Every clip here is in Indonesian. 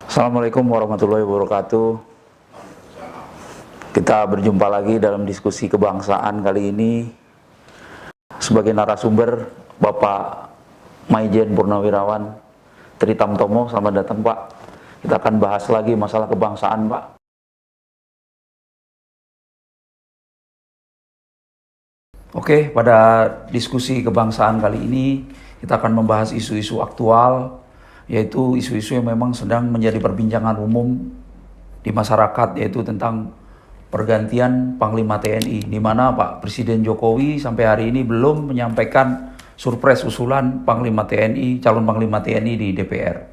Assalamualaikum warahmatullahi wabarakatuh. Kita berjumpa lagi dalam diskusi kebangsaan kali ini. Sebagai narasumber, Bapak Maijen Purnawirawan Tritamtomo, selamat datang Pak. Kita akan bahas lagi masalah kebangsaan Pak. Oke, pada diskusi kebangsaan kali ini kita akan membahas isu-isu aktual, yaitu isu-isu yang memang sedang menjadi perbincangan umum di masyarakat, yaitu tentang pergantian Panglima TNI, di mana Pak Presiden Jokowi sampai hari ini belum menyampaikan surpres usulan Panglima TNI, calon Panglima TNI di DPR.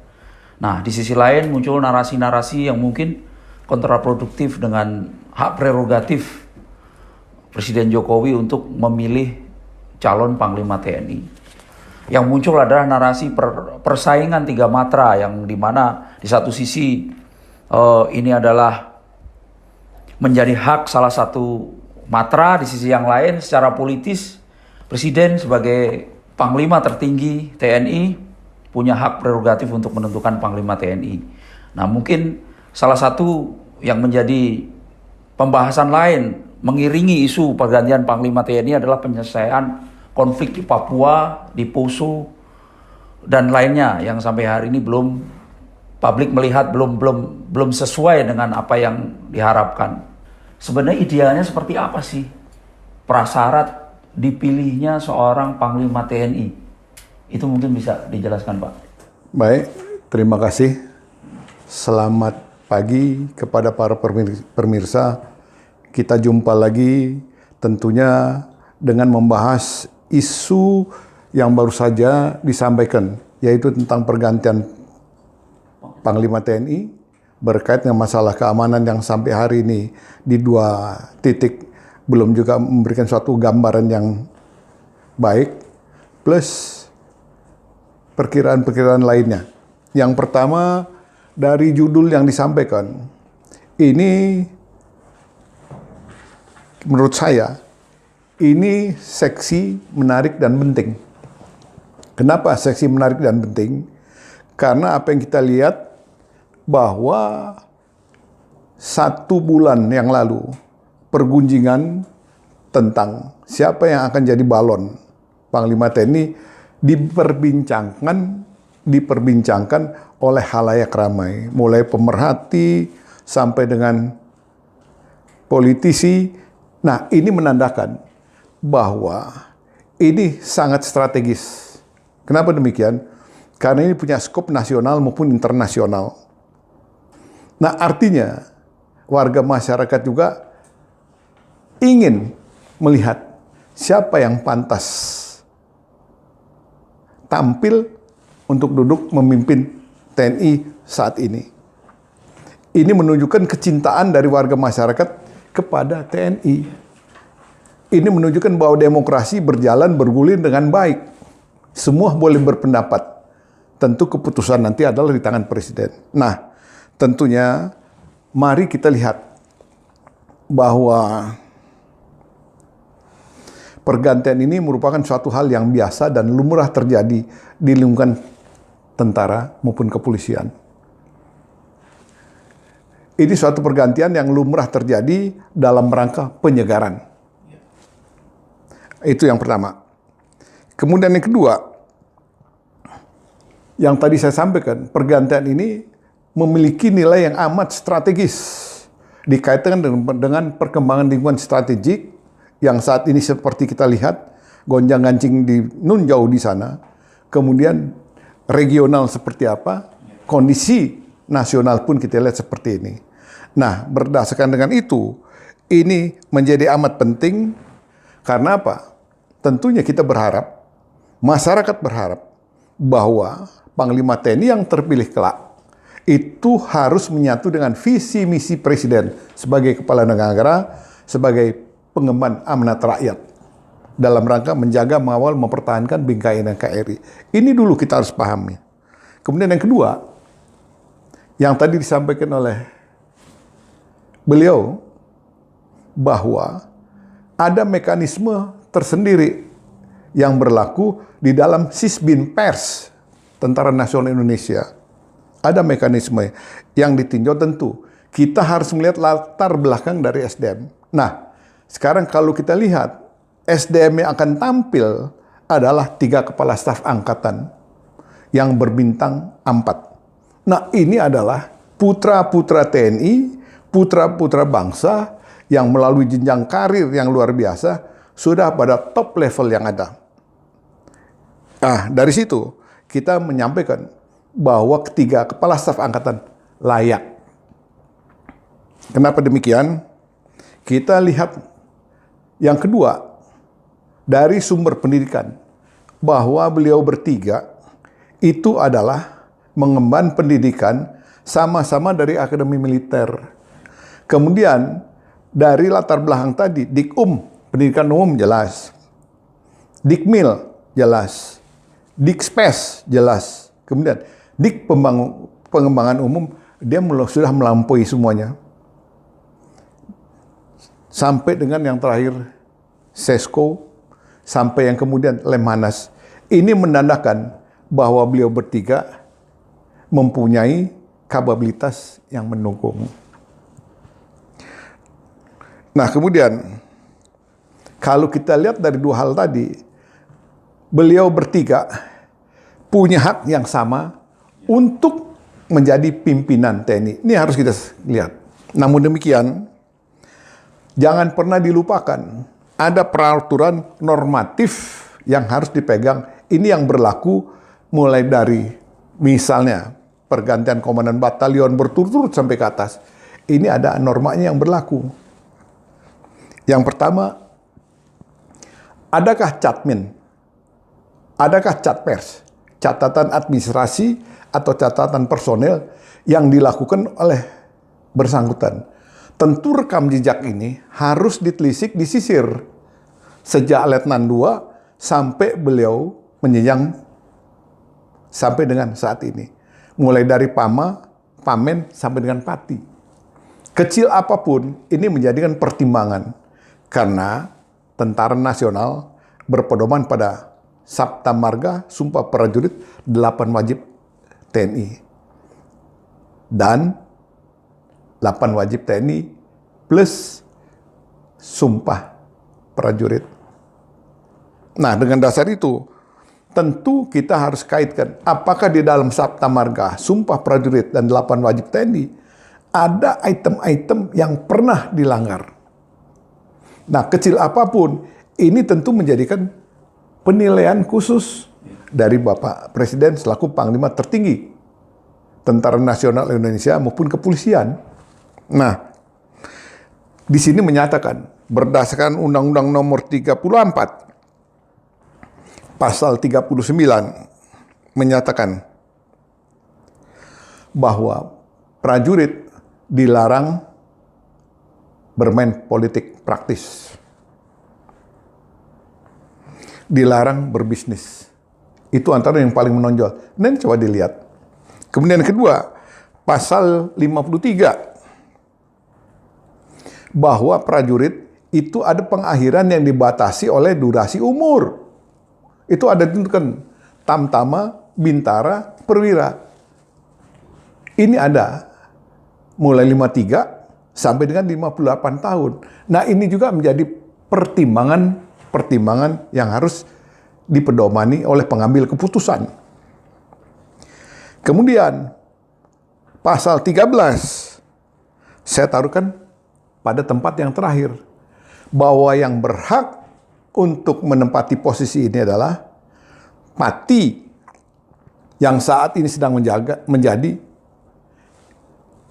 Nah, di sisi lain muncul narasi-narasi yang mungkin kontraproduktif dengan hak prerogatif Presiden Jokowi untuk memilih calon Panglima TNI. Yang muncul adalah narasi persaingan tiga matra, yang dimana di satu sisi ini adalah menjadi hak salah satu matra, di sisi yang lain secara politis Presiden sebagai Panglima tertinggi TNI punya hak prerogatif untuk menentukan Panglima TNI. Nah, mungkin salah satu yang menjadi pembahasan lain mengiringi isu pergantian Panglima TNI adalah penyelesaian konflik di Papua, di Poso, dan lainnya yang sampai hari ini belum publik melihat belum sesuai dengan apa yang diharapkan. Sebenarnya idealnya seperti apa sih prasyarat dipilihnya seorang Panglima TNI? Itu mungkin bisa dijelaskan Pak. Baik, terima kasih. Selamat pagi kepada para pemirsa. Kita jumpa lagi tentunya dengan membahas isu yang baru saja disampaikan, yaitu tentang pergantian Panglima TNI berkait dengan masalah keamanan yang sampai hari ini di dua titik belum juga memberikan suatu gambaran yang baik, plus perkiraan-perkiraan lainnya. Yang pertama, dari judul yang disampaikan, ini menurut saya, ini seksi menarik dan penting. Kenapa seksi menarik dan penting? Karena apa yang kita lihat bahwa 1 bulan yang lalu, pergunjingan tentang siapa yang akan jadi balon Panglima TNI diperbincangkan oleh halayak ramai. Mulai pemerhati sampai dengan politisi. Nah, ini menandakan bahwa ini sangat strategis. Kenapa demikian? Karena ini punya skop nasional maupun internasional. Nah, artinya warga masyarakat juga ingin melihat siapa yang pantas tampil untuk duduk memimpin TNI saat ini. Ini menunjukkan kecintaan dari warga masyarakat kepada TNI. Ini menunjukkan bahwa demokrasi berjalan bergulir dengan baik. Semua boleh berpendapat. Tentu keputusan nanti adalah di tangan Presiden. Nah, tentunya mari kita lihat bahwa pergantian ini merupakan suatu hal yang biasa dan lumrah terjadi di lingkungan tentara maupun kepolisian. Ini suatu pergantian yang lumrah terjadi dalam rangka penyegaran. Itu yang pertama. Kemudian yang kedua, yang tadi saya sampaikan, pergantian ini memiliki nilai yang amat strategis dikaitkan dengan perkembangan lingkungan strategik yang saat ini seperti kita lihat, gonjang-ganjing di Nunjau di sana, kemudian regional seperti apa, kondisi nasional pun kita lihat seperti ini. Nah, berdasarkan dengan itu, ini menjadi amat penting karena apa? Tentunya kita berharap, masyarakat berharap bahwa Panglima TNI yang terpilih kelak itu harus menyatu dengan visi misi Presiden sebagai kepala negara, sebagai pengemban amanat rakyat dalam rangka menjaga, mengawal, mempertahankan bingkai NKRI. Ini dulu kita harus pahami. Kemudian yang kedua, yang tadi disampaikan oleh beliau bahwa ada mekanisme tersendiri yang berlaku di dalam Sisbin Pers Tentara Nasional Indonesia ada mekanisme yang ditinjau. Tentu kita harus melihat latar belakang dari SDM. Nah, sekarang kalau kita lihat SDM yang akan tampil adalah 3 kepala staf angkatan yang berbintang 4. Nah, ini adalah putra-putra TNI, putra-putra bangsa yang melalui jenjang karir yang luar biasa sudah pada top level yang ada. Nah, dari situ kita menyampaikan bahwa ketiga kepala staf angkatan layak. Kenapa demikian? Kita lihat yang kedua, dari sumber pendidikan, bahwa beliau bertiga itu adalah mengemban pendidikan sama-sama dari akademi militer. Kemudian dari latar belakang tadi, Dikum, pendidikan umum jelas. Dikmil jelas. Dikspes jelas. Kemudian Dik pengembangan umum, dia sudah melampaui semuanya. Sampai dengan yang terakhir Sesko, sampai yang kemudian Lemhanas. Ini menandakan bahwa beliau bertiga mempunyai kapabilitas yang mendukung. Nah, kemudian kalau kita lihat dari dua hal tadi, beliau bertiga punya hak yang sama untuk menjadi pimpinan TNI. Ini harus kita lihat. Namun demikian, jangan pernah dilupakan, ada peraturan normatif yang harus dipegang. Ini yang berlaku mulai dari misalnya pergantian komandan batalion berturut-turut sampai ke atas. Ini ada normanya yang berlaku. Yang pertama, adakah catmin? Adakah catpers? Catatan administrasi atau catatan personel yang dilakukan oleh bersangkutan. Tentu rekam jejak ini harus ditelisik, disisir. Sejak Letnan 2 sampai beliau menjenjang sampai dengan saat ini. Mulai dari Pama, Pamen, sampai dengan Pati. Kecil apapun, ini menjadikan pertimbangan. Karena tentara nasional berpedoman pada Sabta Marga, Sumpah Prajurit, 8 wajib TNI. Dan 8 wajib TNI plus Sumpah Prajurit. Nah, dengan dasar itu, tentu kita harus kaitkan apakah di dalam Sabta Marga, Sumpah Prajurit, dan 8 wajib TNI ada item-item yang pernah dilanggar. Nah, kecil apapun, ini tentu menjadikan penilaian khusus dari Bapak Presiden selaku Panglima tertinggi Tentara Nasional Indonesia maupun kepolisian. Nah, di sini menyatakan berdasarkan Undang-Undang Nomor 34 Pasal 39 menyatakan bahwa prajurit dilarang bermain politik praktis. Dilarang berbisnis. Itu antara yang paling menonjol. Dan coba dilihat. Kemudian yang kedua, pasal 53. Bahwa prajurit itu ada pengakhiran yang dibatasi oleh durasi umur. Itu ada ditentukan. Tamtama, Bintara, Perwira. Ini ada. Mulai 53 sampai dengan 58 tahun. Nah, ini juga menjadi pertimbangan yang harus dipedomani oleh pengambil keputusan. Kemudian, pasal 13, saya taruhkan pada tempat yang terakhir, bahwa yang berhak untuk menempati posisi ini adalah Pati yang saat ini sedang menjadi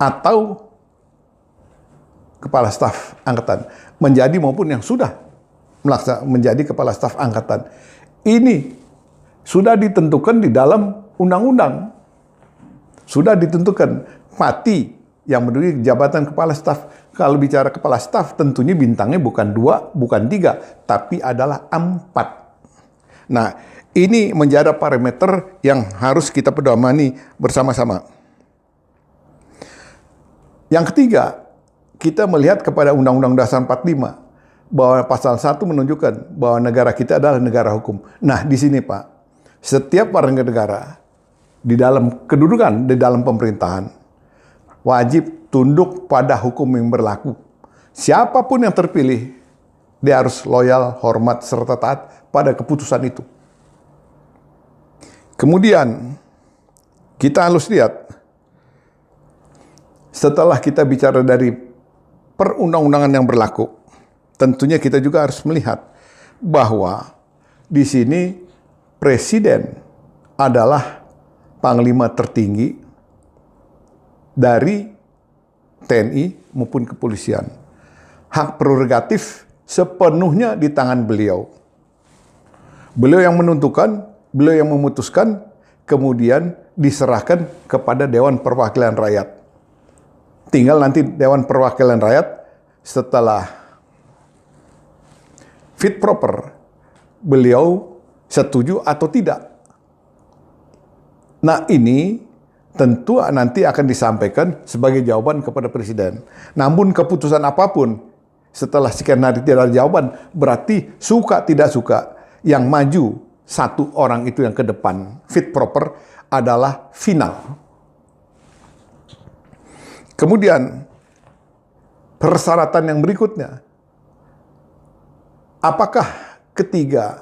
atau Kepala Staf Angkatan, menjadi maupun yang sudah menjadi Kepala Staf Angkatan. Ini sudah ditentukan di dalam undang-undang. Sudah ditentukan Pati yang menduduki jabatan Kepala Staf. Kalau bicara Kepala Staf, tentunya bintangnya bukan 2, bukan 3, tapi adalah 4. Nah, ini menjadi parameter yang harus kita pedomani bersama-sama. Yang ketiga, kita melihat kepada Undang-Undang Dasar 45, bahwa pasal 1 menunjukkan bahwa negara kita adalah negara hukum. Nah, di sini Pak, setiap warga negara di dalam kedudukan, di dalam pemerintahan, wajib tunduk pada hukum yang berlaku. Siapapun yang terpilih, dia harus loyal, hormat, serta taat pada keputusan itu. Kemudian, kita harus lihat, setelah kita bicara dari perundang-undangan yang berlaku, tentunya kita juga harus melihat bahwa di sini presiden adalah panglima tertinggi dari TNI maupun kepolisian. Hak prerogatif sepenuhnya di tangan beliau. Beliau yang menentukan, beliau yang memutuskan, kemudian diserahkan kepada Dewan Perwakilan Rakyat. Tinggal nanti Dewan Perwakilan Rakyat setelah fit proper, beliau setuju atau tidak. Nah, ini tentu nanti akan disampaikan sebagai jawaban kepada presiden. Namun keputusan apapun setelah sekian hari tidak ada jawaban, berarti suka tidak suka yang maju satu orang itu yang ke depan fit proper adalah final. Kemudian persyaratan yang berikutnya, apakah ketiga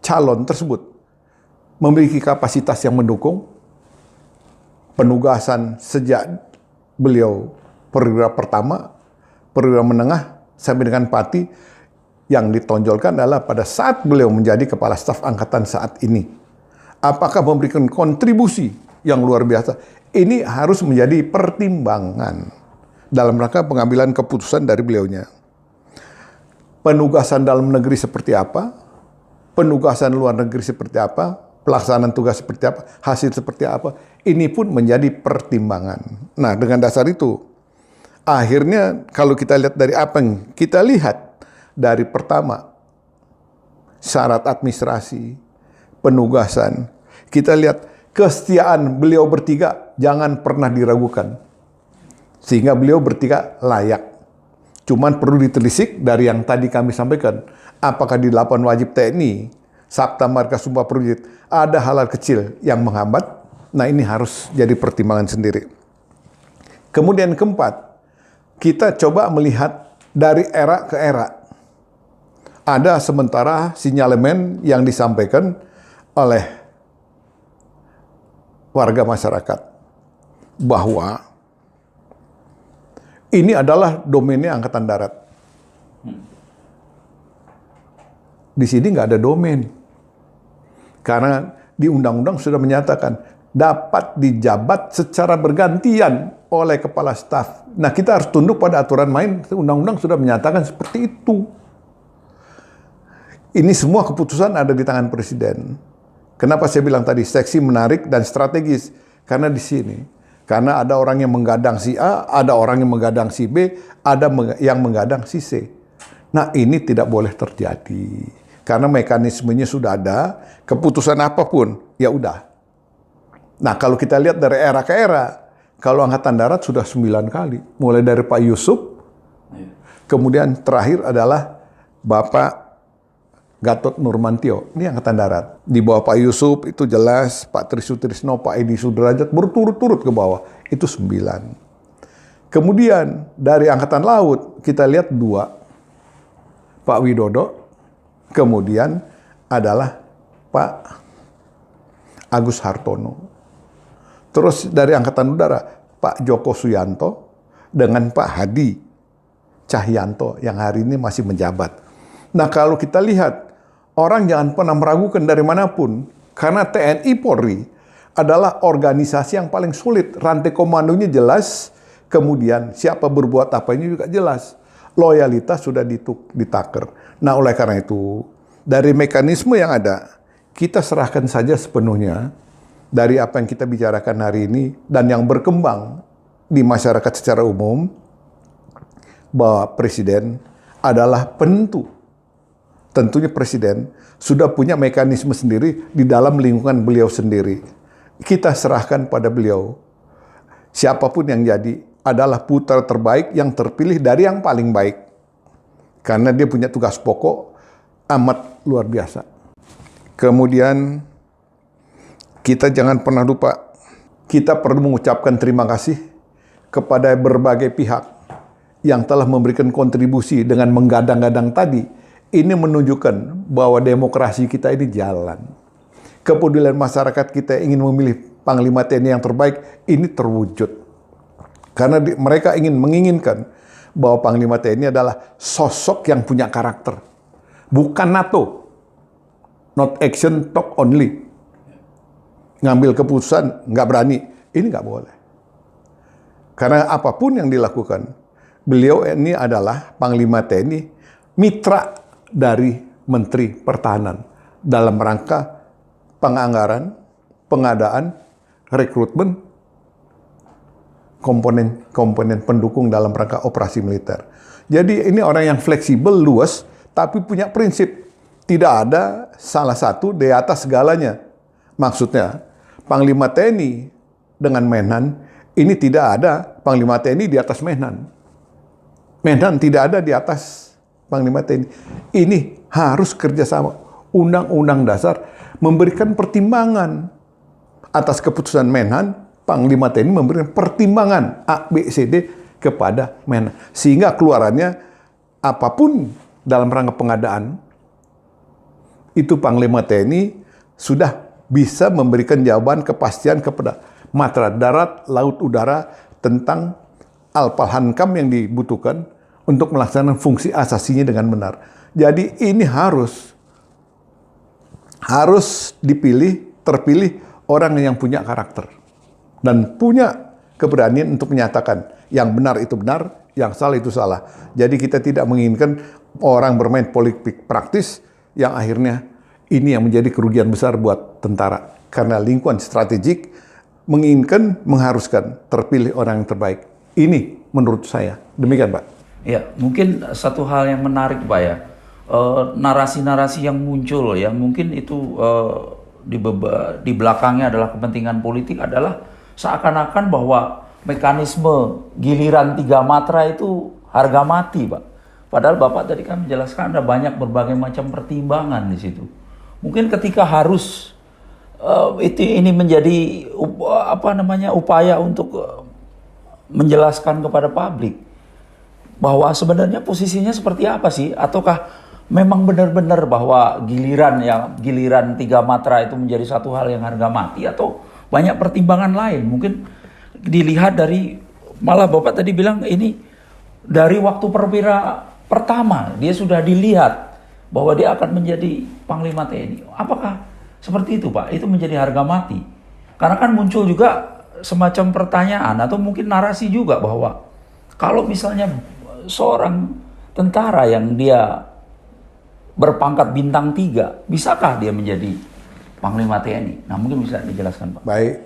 calon tersebut memiliki kapasitas yang mendukung penugasan sejak beliau perwira pertama, perwira menengah, sampai dengan Pati, yang ditonjolkan adalah pada saat beliau menjadi Kepala Staf Angkatan saat ini. Apakah memberikan kontribusi yang luar biasa? Ini harus menjadi pertimbangan dalam rangka pengambilan keputusan dari beliaunya. Penugasan dalam negeri seperti apa? Penugasan luar negeri seperti apa? Pelaksanaan tugas seperti apa, hasil seperti apa, ini pun menjadi pertimbangan. Nah, dengan dasar itu, akhirnya kalau kita lihat dari apa yang kita lihat, dari pertama, syarat administrasi, penugasan, kita lihat kesetiaan beliau bertiga jangan pernah diragukan. Sehingga beliau bertiga layak. Cuman perlu ditelisik dari yang tadi kami sampaikan, apakah di 8 wajib TNI, Sabta Marga Sumpah Prajurit, ada hal-hal kecil yang menghambat. Nah, ini harus jadi pertimbangan sendiri. Kemudian keempat, kita coba melihat dari era ke era. Ada sementara sinyalemen yang disampaikan oleh warga masyarakat bahwa ini adalah domainnya Angkatan Darat. Di sini nggak ada domain. Karena di undang-undang sudah menyatakan dapat dijabat secara bergantian oleh kepala staf. Nah, kita harus tunduk pada aturan main. Undang-undang sudah menyatakan seperti itu. Ini semua keputusan ada di tangan presiden. Kenapa saya bilang tadi seksi, menarik, dan strategis? Karena di sini. Karena ada orang yang menggadang si A, ada orang yang menggadang si B, ada yang menggadang si C. Nah, ini tidak boleh terjadi. Karena mekanismenya sudah ada, keputusan apapun, ya udah. Nah, kalau kita lihat dari era ke era, kalau Angkatan Darat sudah 9 kali. Mulai dari Pak Yusuf, kemudian terakhir adalah Bapak Gatot Nurmantio. Ini Angkatan Darat. Di bawah Pak Yusuf itu jelas, Pak Trisutrisno, Pak Edi Sudrajat berturut-turut ke bawah. Itu 9. Kemudian dari Angkatan Laut, kita lihat 2. Pak Widodo, kemudian adalah Pak Agus Hartono. Terus dari Angkatan Udara, Pak Joko Suyanto dengan Pak Hadi Cahyanto yang hari ini masih menjabat. Nah, kalau kita lihat, orang jangan pernah meragukan dari manapun, karena TNI Polri adalah organisasi yang paling sulit. Rantai komandonya jelas, kemudian siapa berbuat apa ini juga jelas. Loyalitas sudah ditaker. Nah, oleh karena itu, dari mekanisme yang ada, kita serahkan saja sepenuhnya dari apa yang kita bicarakan hari ini dan yang berkembang di masyarakat secara umum, bahwa presiden adalah penentu. Tentunya presiden sudah punya mekanisme sendiri di dalam lingkungan beliau sendiri. Kita serahkan pada beliau. Siapapun yang jadi adalah putra terbaik yang terpilih dari yang paling baik. Karena dia punya tugas pokok amat luar biasa. Kemudian kita jangan pernah lupa, kita perlu mengucapkan terima kasih kepada berbagai pihak yang telah memberikan kontribusi dengan menggadang-gadang tadi. Ini menunjukkan bahwa demokrasi kita ini jalan. Kepedulian masyarakat kita ingin memilih Panglima TNI yang terbaik, ini terwujud. Karena mereka menginginkan bahwa Panglima TNI adalah sosok yang punya karakter. Bukan NATO. Not action, talk only. Ngambil keputusan, nggak berani. Ini nggak boleh. Karena apapun yang dilakukan, beliau ini adalah Panglima TNI, mitra dari Menteri Pertahanan dalam rangka penganggaran, pengadaan, rekrutmen, komponen pendukung dalam rangka operasi militer. Jadi ini orang yang fleksibel, luas, tapi punya prinsip. Tidak ada salah satu di atas segalanya. Maksudnya, Panglima TNI dengan Menhan, ini tidak ada Panglima TNI di atas Menhan. Menhan tidak ada di atas Panglima TNI. Ini harus kerjasama. Undang-Undang Dasar memberikan pertimbangan atas keputusan Menhan, Panglima TNI memberikan pertimbangan A, B, C, D kepada Menhan. Sehingga keluarannya apapun dalam rangka pengadaan, itu Panglima TNI sudah bisa memberikan jawaban kepastian kepada Matra Darat, Laut, Udara tentang Alpalhankam yang dibutuhkan untuk melaksanakan fungsi asasinya dengan benar. Jadi ini harus terpilih orang yang punya karakter dan punya keberanian untuk menyatakan yang benar itu benar, yang salah itu salah. Jadi kita tidak menginginkan orang bermain politik praktis yang akhirnya ini yang menjadi kerugian besar buat tentara. Karena lingkungan strategik mengharuskan terpilih orang yang terbaik. Ini menurut saya. Demikian, Pak. Ya, mungkin satu hal yang menarik, Pak ya. Narasi-narasi yang muncul yang mungkin itu di belakangnya adalah kepentingan politik adalah seakan-akan bahwa mekanisme giliran 3 matra itu harga mati, Pak. Padahal Bapak tadi kan menjelaskan ada banyak berbagai macam pertimbangan di situ. Mungkin ketika harus ini menjadi upaya untuk menjelaskan kepada publik bahwa sebenarnya posisinya seperti apa sih, ataukah memang benar-benar bahwa giliran 3 matra itu menjadi satu hal yang harga mati, atau banyak pertimbangan lain. Mungkin dilihat dari, malah Bapak tadi bilang ini dari waktu perwira pertama dia sudah dilihat bahwa dia akan menjadi Panglima TNI. Apakah seperti itu, Pak? Itu menjadi harga mati. Karena kan muncul juga semacam pertanyaan atau mungkin narasi juga bahwa kalau misalnya seorang tentara yang dia berpangkat bintang 3, bisakah dia menjadi Panglima TNI? Nah, mungkin bisa dijelaskan, Pak. Baik,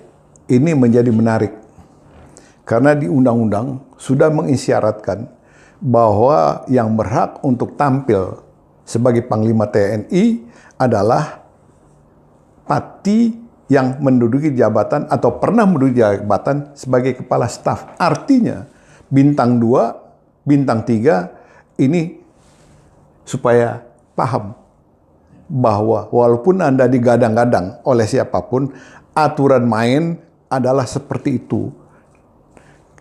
ini menjadi menarik. Karena di undang-undang sudah mengisyaratkan bahwa yang berhak untuk tampil sebagai Panglima TNI adalah pati yang menduduki jabatan atau pernah menduduki jabatan sebagai kepala staf. Artinya, bintang 2, bintang 3 ini supaya paham bahwa walaupun Anda digadang-gadang oleh siapapun, aturan main adalah seperti itu.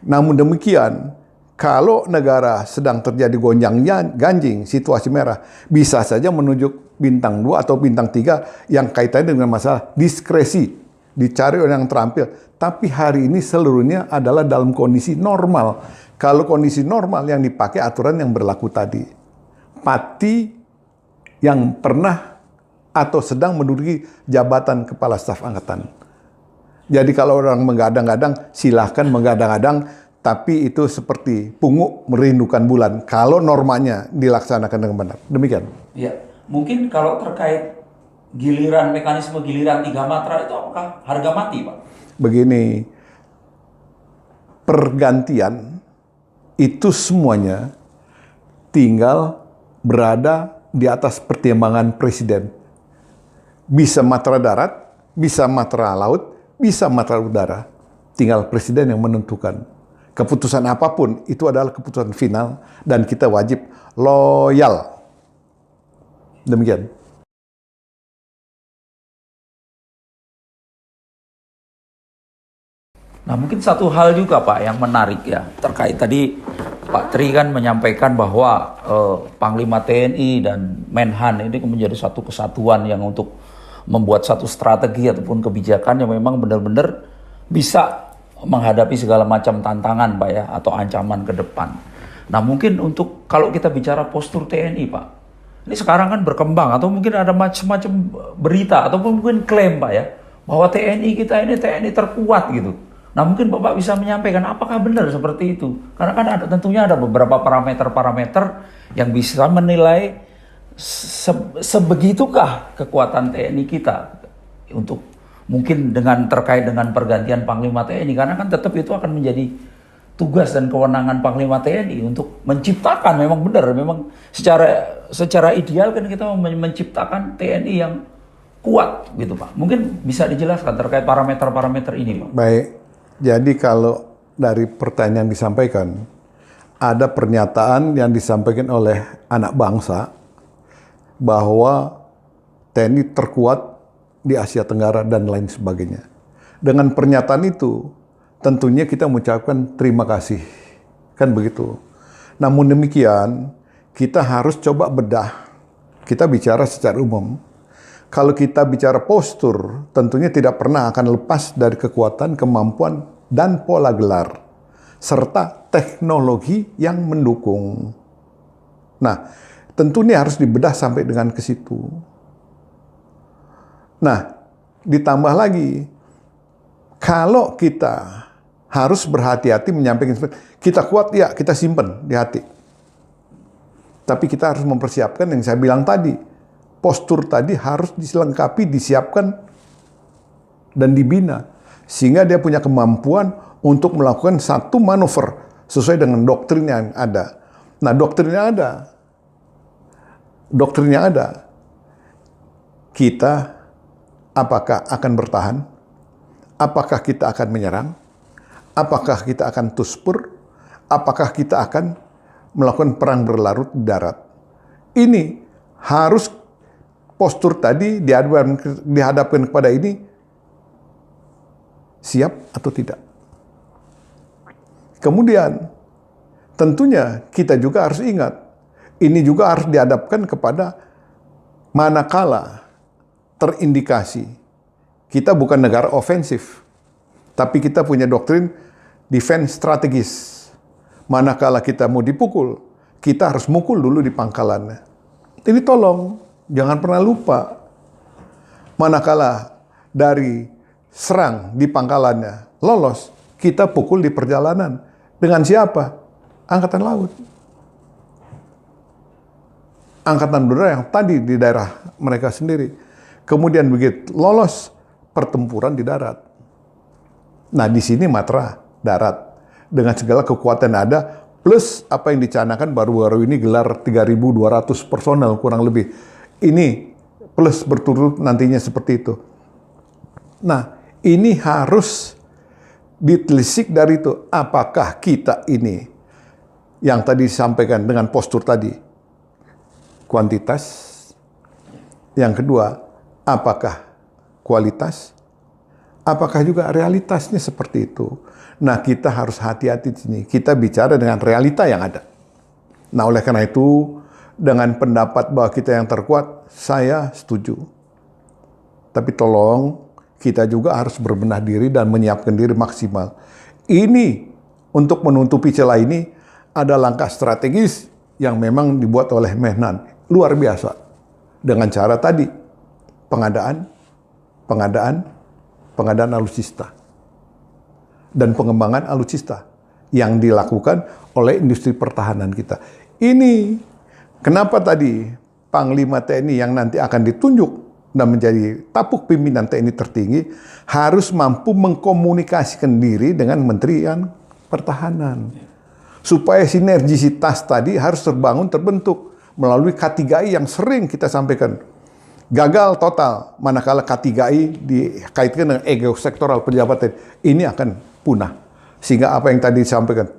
Namun demikian, kalau negara sedang terjadi gonjang-ganjing, situasi merah, bisa saja menunjuk bintang 2 atau bintang 3 yang kaitannya dengan masalah diskresi, dicari orang yang terampil. Tapi hari ini seluruhnya adalah dalam kondisi normal. Kalau kondisi normal yang dipakai aturan yang berlaku tadi. Pati yang pernah atau sedang menduduki jabatan kepala staf angkatan. Jadi kalau orang menggadang-gadang, silahkan menggadang-gadang, tapi itu seperti pungu merindukan bulan. Kalau normanya dilaksanakan dengan benar. Demikian. Ya, mungkin kalau terkait mekanisme giliran 3 matra itu apakah harga mati, Pak? Begini, pergantian itu semuanya tinggal berada di atas pertimbangan presiden. Bisa matra darat, bisa matra laut, bisa matra udara. Tinggal presiden yang menentukan. Keputusan apapun itu adalah keputusan final dan kita wajib loyal. Demikian. Nah, mungkin satu hal juga Pak yang menarik ya, terkait tadi Pak Tri kan menyampaikan bahwa Panglima TNI dan Menhan ini menjadi satu kesatuan yang untuk membuat satu strategi ataupun kebijakan yang memang benar-benar bisa menghadapi segala macam tantangan Pak ya, atau ancaman ke depan. Nah, mungkin untuk kalau kita bicara postur TNI Pak, ini sekarang kan berkembang atau mungkin ada macam-macam berita ataupun mungkin klaim Pak ya, bahwa TNI kita ini TNI terkuat gitu. Nah, mungkin Bapak bisa menyampaikan apakah benar seperti itu? Karena kan tentunya ada beberapa parameter-parameter yang bisa menilai sebegitukah kekuatan TNI kita untuk mungkin terkait dengan pergantian Panglima TNI, karena kan tetap itu akan menjadi tugas dan kewenangan Panglima TNI untuk menciptakan, memang secara ideal kan kita menciptakan TNI yang kuat gitu Pak. Mungkin bisa dijelaskan terkait parameter-parameter ini Pak. Baik. Jadi kalau dari pertanyaan disampaikan, ada pernyataan yang disampaikan oleh anak bangsa bahwa TNI terkuat di Asia Tenggara dan lain sebagainya. Dengan pernyataan itu, tentunya kita mengucapkan terima kasih. Kan begitu. Namun demikian, kita harus coba bedah. Kita bicara secara umum. Kalau kita bicara postur, tentunya tidak pernah akan lepas dari kekuatan, kemampuan, dan pola gelar, serta teknologi yang mendukung. Nah, tentunya harus dibedah sampai dengan ke situ. Nah, ditambah lagi, kalau kita harus berhati-hati menyampaikan, kita kuat, ya kita simpan di hati. Tapi kita harus mempersiapkan yang saya bilang tadi, postur tadi harus dilengkapi, disiapkan, dan dibina. Sehingga dia punya kemampuan untuk melakukan satu manuver sesuai dengan doktrin yang ada. Nah, doktrinnya ada. Kita apakah akan bertahan? Apakah kita akan menyerang? Apakah kita akan tuspur? Apakah kita akan melakukan perang berlarut di darat? Ini harus postur tadi dihadapkan kepada ini, siap atau tidak. Kemudian, tentunya kita juga harus ingat, ini juga harus dihadapkan kepada manakala terindikasi kita bukan negara ofensif, tapi kita punya doktrin defense strategis. Manakala kita mau dipukul, kita harus mukul dulu di pangkalannya. Ini tolong, jangan pernah lupa. Manakala dari serang di pangkalannya, lolos, kita pukul di perjalanan. Dengan siapa? Angkatan Laut. Angkatan Udara yang tadi di daerah mereka sendiri. Kemudian begitu lolos, pertempuran di darat. Nah, di sini matra darat. Dengan segala kekuatan ada, plus apa yang dicanangkan baru-baru ini gelar 3.200 personel kurang lebih. Ini plus berturut nantinya seperti itu. Nah, ini harus ditelisik dari itu. Apakah kita ini yang tadi disampaikan dengan postur tadi, kuantitas. Yang kedua, apakah kualitas? Apakah juga realitasnya seperti itu? Nah, kita harus hati-hati di sini. Kita bicara dengan realita yang ada. Nah, oleh karena itu, dengan pendapat bahwa kita yang terkuat, saya setuju. Tapi tolong, kita juga harus berbenah diri dan menyiapkan diri maksimal. Ini, untuk menutupi celah ini, ada langkah strategis yang memang dibuat oleh Menhan. Luar biasa. Dengan cara tadi, pengadaan alutsista. Dan pengembangan alutsista yang dilakukan oleh industri pertahanan kita. Ini, kenapa tadi Panglima TNI yang nanti akan ditunjuk dan menjadi tapuk pimpinan TNI tertinggi harus mampu mengkomunikasikan diri dengan Menterian Pertahanan. Supaya sinergisitas tadi harus terbentuk melalui K3I yang sering kita sampaikan. Gagal total manakala K3I dikaitkan dengan ego sektoral pejabat ini akan punah. Sehingga apa yang tadi disampaikan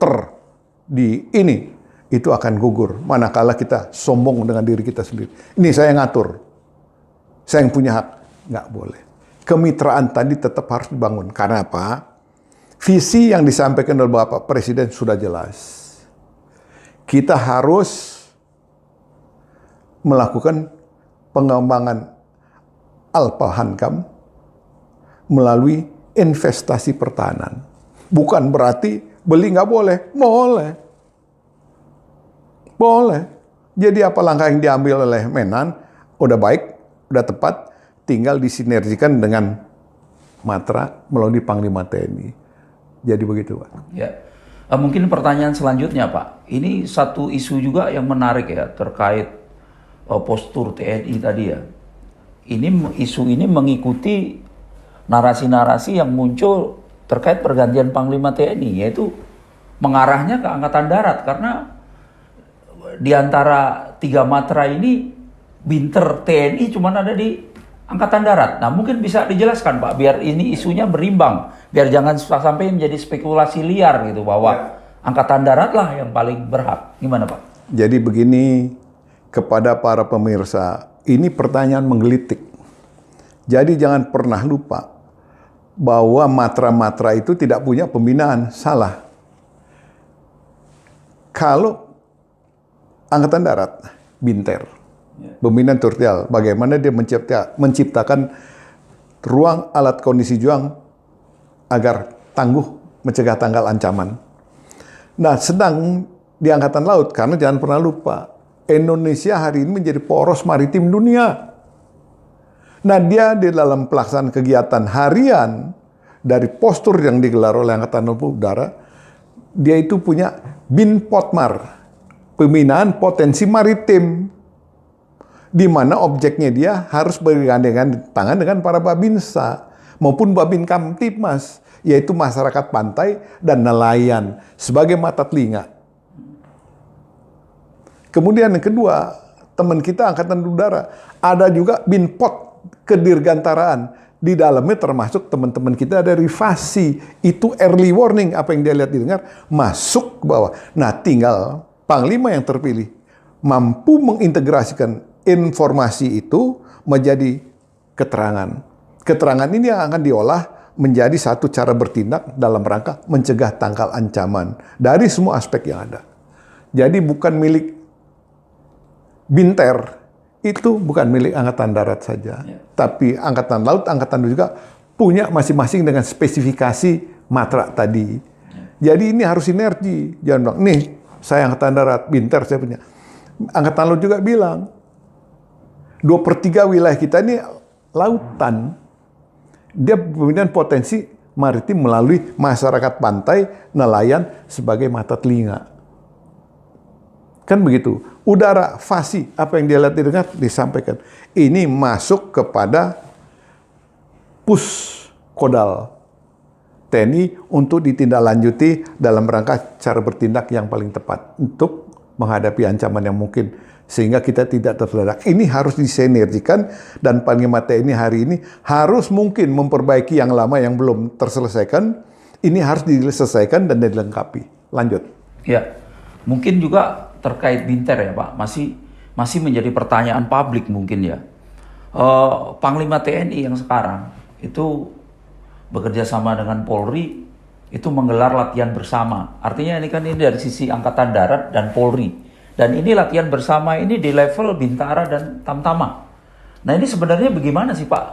itu akan gugur manakala kita sombong dengan diri kita sendiri. Ini saya ngatur. Saya yang punya hak, nggak boleh. Kemitraan tadi tetap harus dibangun. Karena apa? Visi yang disampaikan oleh Bapak Presiden sudah jelas. Kita harus melakukan pengembangan Alpha-Hankam melalui investasi pertahanan. Bukan berarti beli nggak boleh. Boleh. Boleh. Jadi apa langkah yang diambil oleh Menan, udah baik, udah tepat, tinggal disinergikan dengan Matra melalui Panglima TNI. Jadi begitu, Pak. Ya. Mungkin pertanyaan selanjutnya, Pak. Ini satu isu juga yang menarik ya terkait postur TNI tadi ya. Isu ini mengikuti narasi-narasi yang muncul terkait pergantian Panglima TNI, yaitu mengarahnya ke Angkatan Darat karena di antara 3 matra ini binter TNI cuma ada di Angkatan Darat. Nah, mungkin bisa dijelaskan, Pak, biar ini isunya berimbang, biar jangan sampai menjadi spekulasi liar gitu bahwa Angkatan Darat lah yang paling berhak. Gimana, Pak? Jadi begini, kepada para pemirsa, ini pertanyaan menggelitik. Jadi jangan pernah lupa bahwa matra-matra itu tidak punya pembinaan. Salah. Kalau Angkatan Darat, binter, pembinaan teritorial, bagaimana dia menciptakan ruang alat kondisi juang agar tangguh mencegah tanggal ancaman. Nah, sedang di Angkatan Laut, karena jangan pernah lupa, Indonesia hari ini menjadi poros maritim dunia. Nah, dia di dalam pelaksanaan kegiatan harian dari postur yang digelar oleh Angkatan Udara, dia itu punya BINPOTMAR, pembinaan potensi maritim, di mana objeknya dia harus bergandengan tangan dengan para Babinsa maupun Babin Kamtipmas, yaitu masyarakat pantai dan nelayan sebagai mata telinga. Kemudian yang kedua, teman kita Angkatan Udara, ada juga BINPOT kedirgantaraan. Di dalamnya termasuk teman-teman kita dari FASI, itu early warning, apa yang dia lihat didengar, masuk ke bawah. Nah, tinggal Panglima yang terpilih mampu mengintegrasikan informasi itu menjadi keterangan. Keterangan ini yang akan diolah menjadi satu cara bertindak dalam rangka mencegah tangkal ancaman dari semua aspek yang ada. Jadi bukan milik binter, itu bukan milik Angkatan Darat saja. Tapi Angkatan Laut, Angkatan Darat juga punya masing-masing dengan spesifikasi matra tadi. Jadi ini harus sinergi. Jangan bilang, nih saya Angkatan Darat, binter saya punya. Angkatan Laut juga bilang, 2/3 wilayah kita ini lautan. Dia punya potensi maritim melalui masyarakat pantai, nelayan sebagai mata telinga. Kan begitu. Udara, FASI, apa yang dia lihat didengar, disampaikan. Ini masuk kepada Puskodal TNI untuk ditindaklanjuti dalam rangka cara bertindak yang paling tepat untuk menghadapi ancaman yang mungkin, sehingga kita tidak terledak. Ini harus disinergikan, dan Panglima TNI hari ini harus mungkin memperbaiki yang lama yang belum terselesaikan. Ini harus diselesaikan dan dilengkapi. Lanjut. Ya, mungkin juga terkait binter ya, Pak, masih menjadi pertanyaan publik mungkin ya. Panglima TNI yang sekarang itu bekerja sama dengan Polri, itu menggelar latihan bersama. Artinya ini kan ini dari sisi Angkatan Darat dan Polri. Dan ini latihan bersama ini di level Bintara dan Tamtama. Nah, ini sebenarnya bagaimana sih, Pak?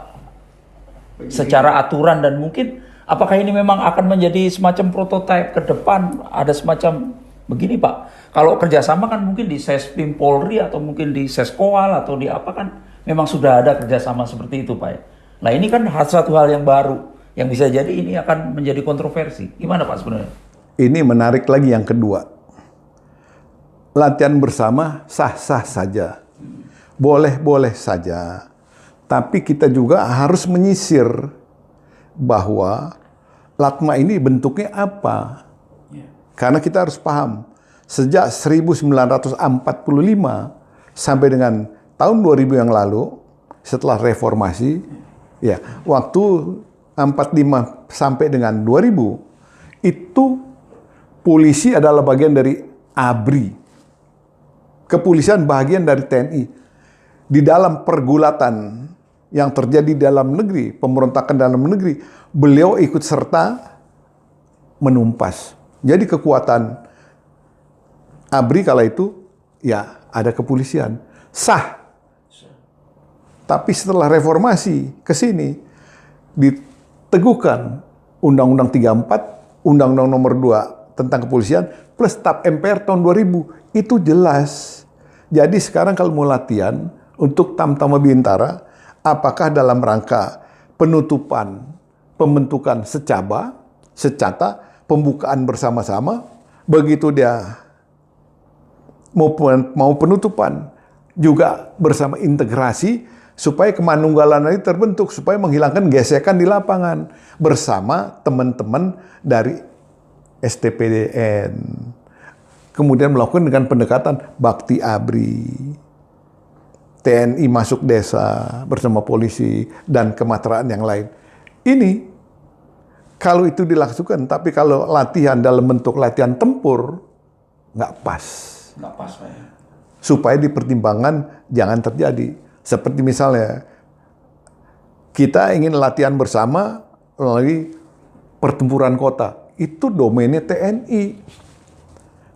Secara aturan, dan mungkin apakah ini memang akan menjadi semacam prototipe ke depan, ada semacam begini, Pak. Kalau kerjasama kan mungkin di Sespim Polri atau mungkin di Seskoal atau di apa, kan memang sudah ada kerjasama seperti itu, Pak. Nah, ini kan satu hal yang baru yang bisa jadi ini akan menjadi kontroversi. Gimana, Pak, sebenarnya? Ini menarik lagi yang kedua. Latihan bersama sah-sah saja. Boleh-boleh saja. Tapi kita juga harus menyisir bahwa Latma ini bentuknya apa. Karena kita harus paham, sejak 1945 sampai dengan tahun 2000 yang lalu, setelah reformasi, ya, waktu 45 sampai dengan 2000, itu polisi adalah bagian dari ABRI. Kepolisian bagian dari TNI. Di dalam pergulatan yang terjadi dalam negeri, pemberontakan dalam negeri, beliau ikut serta menumpas. Jadi kekuatan ABRI kala itu, ya ada kepolisian. Sah. Tapi setelah reformasi ke sini, diteguhkan Undang-Undang 34, Undang-Undang nomor 2 tentang kepolisian, plus TAP MPR tahun 2000. Itu jelas. Jadi sekarang kalau mau latihan untuk Tamtama Bintara, apakah dalam rangka penutupan, pembentukan secata, pembukaan bersama-sama, begitu dia mau penutupan, juga bersama integrasi, supaya kemanunggalan ini terbentuk, supaya menghilangkan gesekan di lapangan bersama teman-teman dari STPDN. Kemudian melakukan dengan pendekatan bakti ABRI. TNI masuk desa bersama polisi dan kemateraan yang lain. Ini kalau itu dilakukan, tapi kalau latihan dalam bentuk latihan tempur, nggak pas. Nggak pas, Pak ya. Supaya dipertimbangkan jangan terjadi. Seperti misalnya, kita ingin latihan bersama melalui pertempuran kota. Itu domainnya TNI.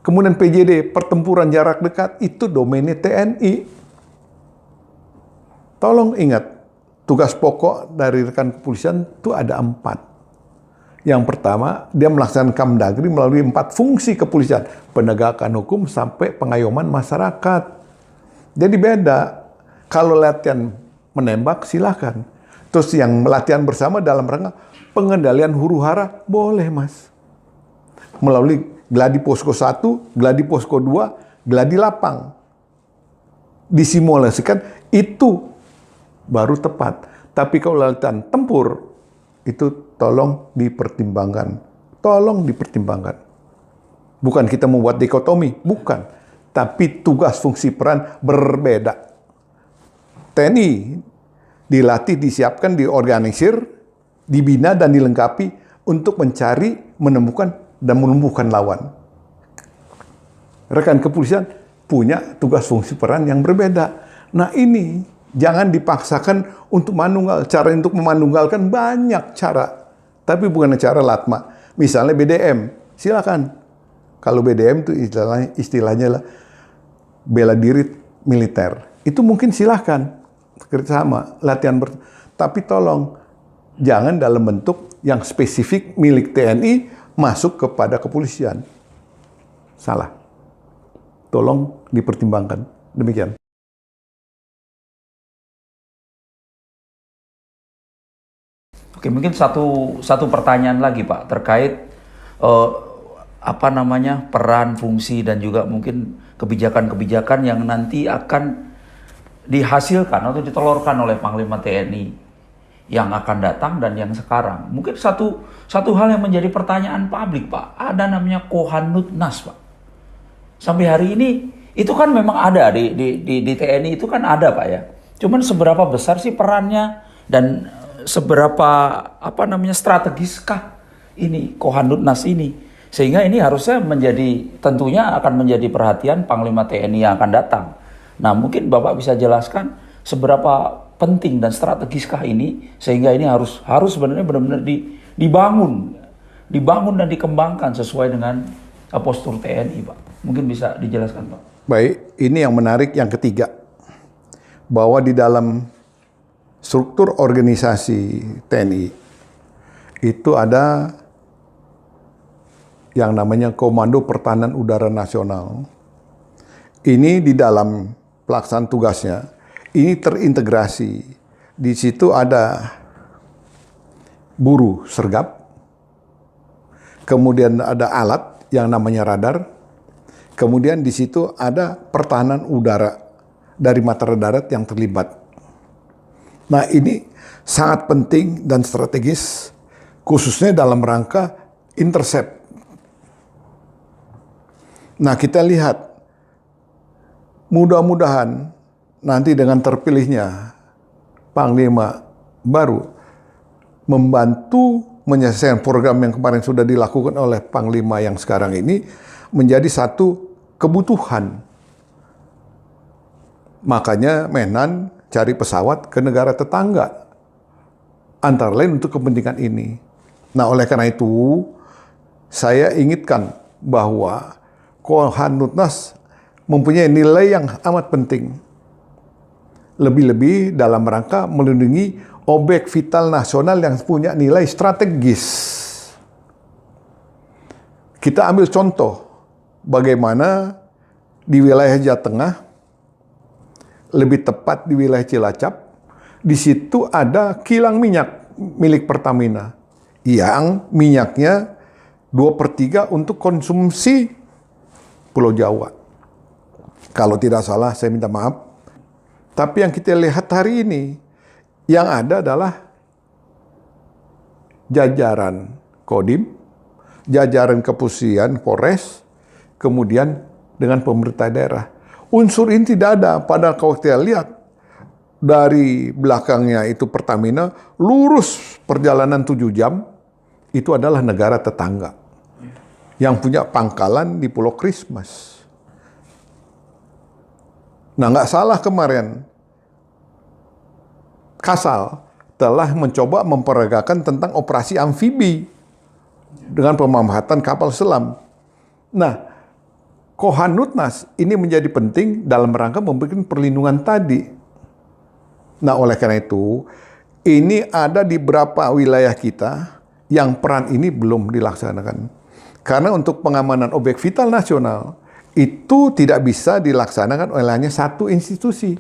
Kemudian PJD, pertempuran jarak dekat, itu domainnya TNI. Tolong ingat, tugas pokok dari rekan kepolisian itu ada 4. Yang pertama, dia melaksanakan Kamdagri melalui 4 fungsi kepolisian. Penegakan hukum sampai pengayoman masyarakat. Jadi beda. Kalau latihan menembak, silakan. Terus yang latihan bersama dalam rangka pengendalian huru-hara, boleh Mas. Melalui Gladi Posko 1, Gladi Posko 2, Gladi Lapang. Disimulasikan, itu baru tepat. Tapi kalau latihan tempur, itu tolong dipertimbangkan. Tolong dipertimbangkan. Bukan kita membuat dikotomi, bukan. Tapi tugas fungsi peran berbeda. TNI dilatih, disiapkan, diorganisir, dibina dan dilengkapi untuk mencari, menemukan, dan menumbuhkan lawan. Rekan kepolisian punya tugas fungsi peran yang berbeda. Nah ini jangan dipaksakan untuk manunggal. Cara untuk memanunggalkan banyak cara. Tapi bukan cara latma. Misalnya BDM, silakan. Kalau BDM itu istilahnya lah bela diri militer. Itu mungkin silahkan. Kerjasama, latihan tapi tolong jangan dalam bentuk yang spesifik milik TNI masuk kepada kepolisian. Salah. Tolong dipertimbangkan. Demikian. Oke, mungkin satu pertanyaan lagi Pak terkait peran, fungsi dan juga mungkin kebijakan-kebijakan yang nanti akan dihasilkan atau ditelurkan oleh Panglima TNI yang akan datang dan yang sekarang. Mungkin satu hal yang menjadi pertanyaan publik Pak, ada namanya Kohanutnas Pak. Sampai hari ini itu kan memang ada di TNI itu kan ada Pak ya. Cuman seberapa besar sih perannya dan seberapa strategiskah ini Kohanutnas ini, sehingga ini harusnya tentunya akan menjadi perhatian Panglima TNI yang akan datang. Nah mungkin Bapak bisa jelaskan seberapa penting dan strategiskah ini sehingga ini harus sebenarnya benar-benar dibangun dan dikembangkan sesuai dengan postur TNI Pak. Mungkin bisa dijelaskan Pak. Baik, ini yang menarik yang ketiga. Bahwa di dalam struktur organisasi TNI itu ada yang namanya Komando Pertahanan Udara Nasional. Ini di dalam pelaksanaan tugasnya, ini terintegrasi. Di situ ada buruh sergap, kemudian ada alat yang namanya radar, kemudian di situ ada pertahanan udara dari matra darat yang terlibat. Nah ini sangat penting dan strategis, khususnya dalam rangka intercept. Nah kita lihat, mudah-mudahan nanti dengan terpilihnya Panglima baru membantu menyelesaikan program yang kemarin sudah dilakukan oleh Panglima yang sekarang ini menjadi satu kebutuhan. Makanya Menan cari pesawat ke negara tetangga, antara lain untuk kepentingan ini. Nah oleh karena itu saya ingatkan bahwa Kohanutnas mempunyai nilai yang amat penting. Lebih-lebih dalam rangka melindungi objek vital nasional yang punya nilai strategis. Kita ambil contoh bagaimana di wilayah Jawa Tengah, lebih tepat di wilayah Cilacap, di situ ada kilang minyak milik Pertamina yang minyaknya 2/3 untuk konsumsi Pulau Jawa. Kalau tidak salah, saya minta maaf. Tapi yang kita lihat hari ini, yang ada adalah jajaran Kodim, jajaran kepolisian, Polres, kemudian dengan pemerintah daerah. Unsur ini tidak ada, padahal kalau kita lihat, dari belakangnya itu Pertamina, lurus perjalanan 7 jam, itu adalah negara tetangga yang punya pangkalan di Pulau Christmas. Nah, nggak salah kemarin, Kasal telah mencoba memperagakan tentang operasi amfibi dengan pemanfaatan kapal selam. Nah, Kohanutnas ini menjadi penting dalam rangka memberikan perlindungan tadi. Nah, oleh karena itu, ini ada di beberapa wilayah kita yang peran ini belum dilaksanakan. Karena untuk pengamanan objek vital nasional, itu tidak bisa dilaksanakan oleh hanya satu institusi.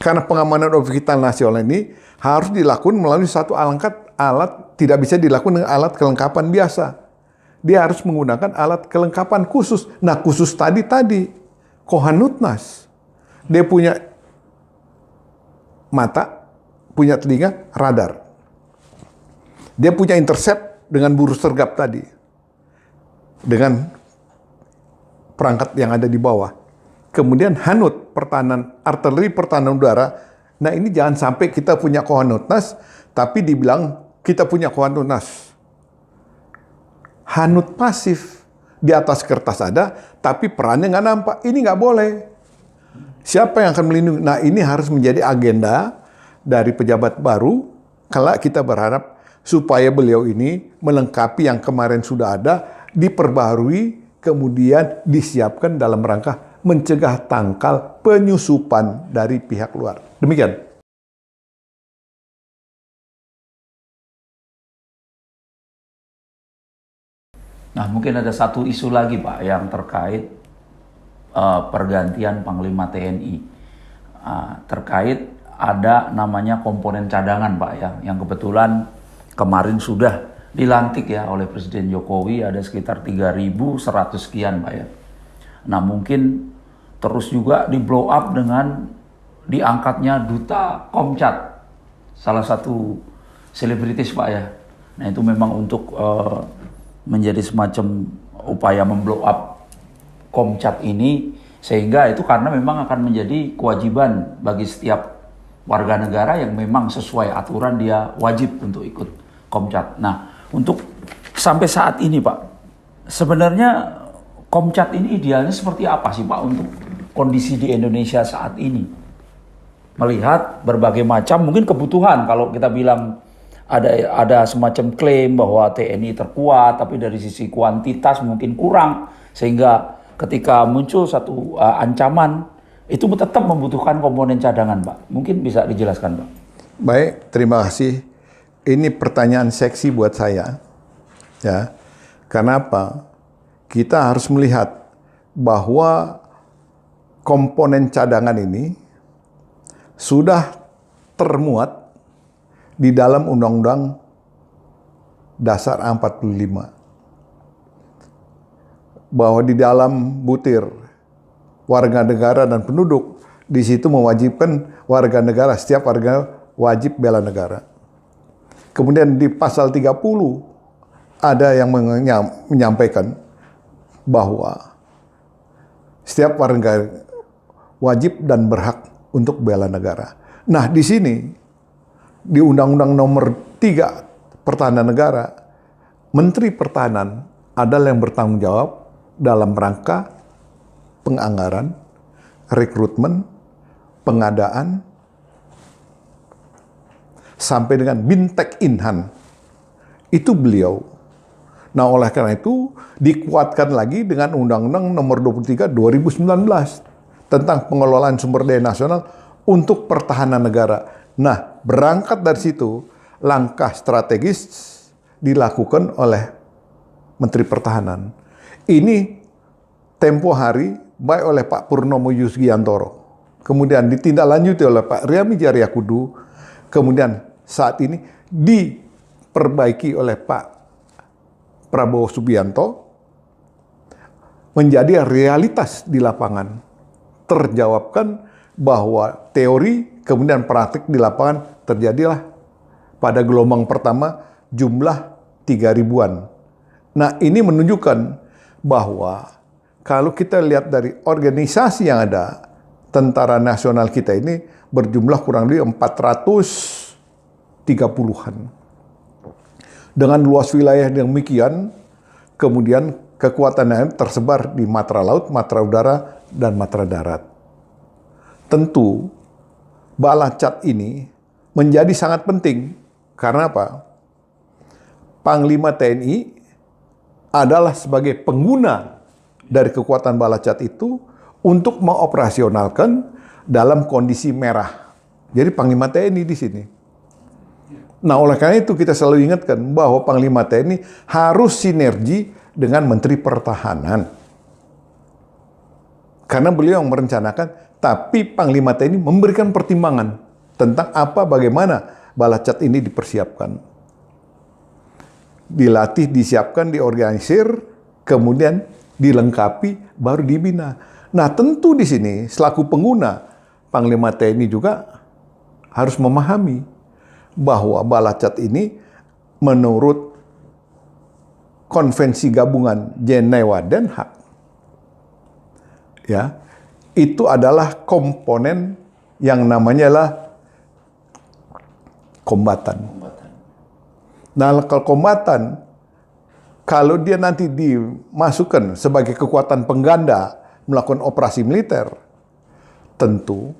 Karena pengamanan objek vital nasional ini harus dilakukan melalui satu alat, tidak bisa dilakukan dengan alat kelengkapan biasa. Dia harus menggunakan alat kelengkapan khusus. Nah, khusus tadi, Kohanutnas. Dia punya mata, punya telinga, radar. Dia punya intercept dengan buru sergap tadi. Dengan perangkat yang ada di bawah. Kemudian Hanut, pertahanan, artileri pertahanan udara. Nah, ini jangan sampai kita punya Kohanutnas, tapi dibilang kita punya Kohanutnas. Hanut pasif. Di atas kertas ada, tapi perannya nggak nampak. Ini nggak boleh. Siapa yang akan melindungi? Nah, ini harus menjadi agenda dari pejabat baru. Kalau kita berharap supaya beliau ini melengkapi yang kemarin sudah ada, diperbarui, kemudian disiapkan dalam rangka mencegah tangkal penyusupan dari pihak luar. Demikian. Nah, mungkin ada satu isu lagi, Pak, yang terkait pergantian Panglima TNI. Terkait ada namanya komponen cadangan, Pak, ya, yang kebetulan kemarin sudah dilantik ya oleh Presiden Jokowi, ada sekitar 3.100 sekian, Pak, ya. Nah, mungkin terus juga di blow up dengan diangkatnya Duta Komcat, salah satu selebritis, Pak, ya. Nah, itu memang untuk menjadi semacam upaya memblow up Komcat ini, sehingga itu karena memang akan menjadi kewajiban bagi setiap warga negara yang memang sesuai aturan dia wajib untuk ikut Komcat. Nah, untuk sampai saat ini, Pak, sebenarnya Komcat ini idealnya seperti apa sih, Pak, untuk kondisi di Indonesia saat ini? Melihat berbagai macam mungkin kebutuhan, kalau kita bilang ada semacam klaim bahwa TNI terkuat, tapi dari sisi kuantitas mungkin kurang, sehingga ketika muncul satu ancaman, itu tetap membutuhkan komponen cadangan, Pak. Mungkin bisa dijelaskan, Pak. Baik, terima kasih. Ini pertanyaan seksi buat saya. Ya. Kenapa? Kita harus melihat bahwa komponen cadangan ini sudah termuat di dalam Undang-Undang Dasar 45. Bahwa di dalam butir warga negara dan penduduk, di situ mewajibkan warga negara, setiap warga wajib bela negara. Kemudian di pasal 30 ada yang menyampaikan bahwa setiap warga wajib dan berhak untuk bela negara. Nah, di sini di Undang-Undang Nomor 3 Pertahanan Negara, Menteri Pertahanan adalah yang bertanggung jawab dalam rangka penganggaran, rekrutmen, pengadaan, sampai dengan Bintek Inhan. Itu beliau. Nah, oleh karena itu dikuatkan lagi dengan Undang-Undang Nomor 23 2019 tentang pengelolaan sumber daya nasional untuk pertahanan negara. Nah, berangkat dari situ, langkah strategis dilakukan oleh Menteri Pertahanan. Ini tempo hari baik oleh Pak Purnomo Yusgiantoro, kemudian ditindaklanjuti oleh Pak Riami Jariakudu, kemudian saat ini diperbaiki oleh Pak Prabowo Subianto, menjadi realitas di lapangan. Terjawabkan bahwa teori kemudian praktik di lapangan terjadilah pada gelombang pertama jumlah 3.000-an. Nah, ini menunjukkan bahwa kalau kita lihat dari organisasi yang ada, tentara nasional kita ini berjumlah kurang lebih 430-an. Dengan luas wilayah yang demikian, kemudian kekuatannya tersebar di matra laut, matra udara, dan matra darat. Tentu, bala cat ini menjadi sangat penting. Karena apa? Panglima TNI adalah sebagai pengguna dari kekuatan bala cat itu untuk mengoperasionalkan dalam kondisi merah. Jadi Panglima TNI di sini. Nah, oleh karena itu kita selalu ingatkan bahwa Panglima TNI harus sinergi dengan Menteri Pertahanan. Karena beliau yang merencanakan, tapi Panglima TNI memberikan pertimbangan tentang bagaimana bala cat ini dipersiapkan. Dilatih, disiapkan, diorganisir, kemudian dilengkapi, baru dibina. Nah, tentu di sini selaku pengguna, Panglima TNI juga harus memahami bahwa bala cat ini menurut Konvensi Gabungan Jenewa Den Haag, ya, itu adalah komponen yang namanya lah kombatan. Nah, kalau kombatan, kalau dia nanti dimasukkan sebagai kekuatan pengganda melakukan operasi militer, tentu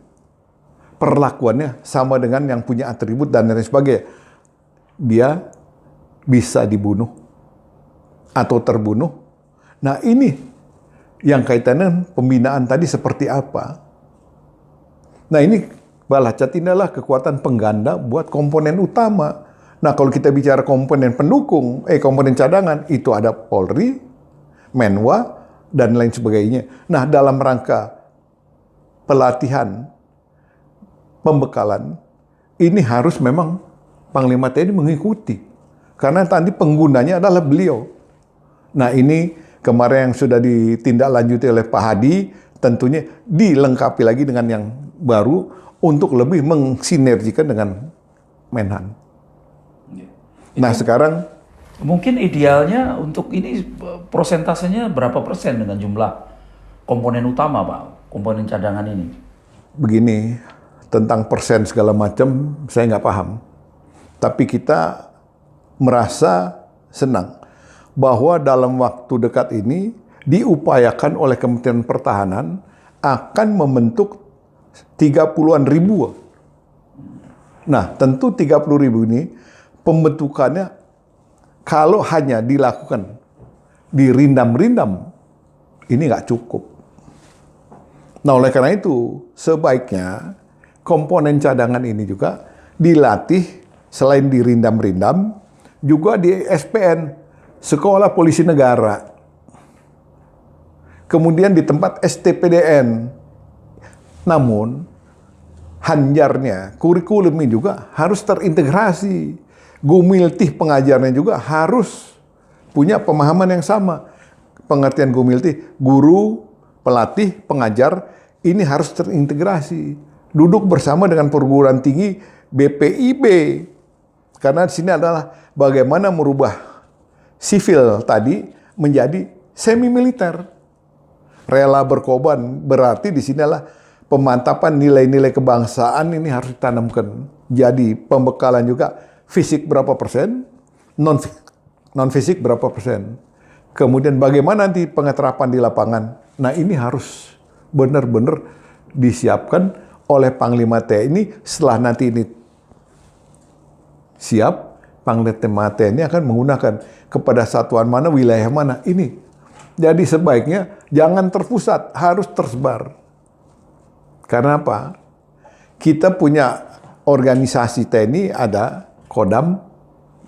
perlakuannya sama dengan yang punya atribut dan lain sebagainya. Dia bisa dibunuh atau terbunuh. Nah, ini yang kaitannya pembinaan tadi seperti apa. Nah, ini bala cat ini adalah kekuatan pengganda buat komponen utama. Nah, kalau kita bicara komponen pendukung, komponen cadangan, itu ada Polri, Menwa, dan lain sebagainya. Nah, dalam rangka pelatihan, pembekalan, ini harus memang Panglima TNI mengikuti. Karena tadi penggunanya adalah beliau. Nah, ini kemarin yang sudah ditindaklanjuti oleh Pak Hadi, tentunya dilengkapi lagi dengan yang baru untuk lebih mensinergikan dengan Menhan. Nah, sekarang mungkin idealnya untuk ini prosentasenya berapa persen dengan jumlah komponen utama, Pak? Komponen cadangan ini. Begini, tentang persen segala macam saya nggak paham. Tapi kita merasa senang bahwa dalam waktu dekat ini diupayakan oleh Kementerian Pertahanan akan membentuk 30-an ribu. Nah, tentu 30 ribu ini pembentukannya kalau hanya dilakukan dirindam-rindam, ini nggak cukup. Nah, oleh karena itu, sebaiknya komponen cadangan ini juga dilatih selain dirindam-rindam, juga di SPN, Sekolah Polisi Negara. Kemudian di tempat STPDN. Namun, hanjarnya, kurikulumnya juga harus terintegrasi. Gumiltih pengajarnya juga harus punya pemahaman yang sama. Pengertian Gumiltih, guru, pelatih, pengajar, ini harus terintegrasi. Duduk bersama dengan perguruan tinggi BPIB. Karena di sini adalah bagaimana merubah sipil tadi menjadi semi militer. Rela berkorban berarti di sini adalah pemantapan nilai-nilai kebangsaan ini harus ditanamkan. Jadi pembekalan juga fisik berapa persen, non fisik berapa persen. Kemudian bagaimana nanti pengeterapan di lapangan. Nah, ini harus benar-benar disiapkan oleh Panglima TNI setelah nanti ini siap, Panglima TNI akan menggunakan kepada satuan mana, wilayah mana. Ini. Jadi sebaiknya jangan terpusat, harus tersebar. Karena apa? Kita punya organisasi TNI, ada Kodam,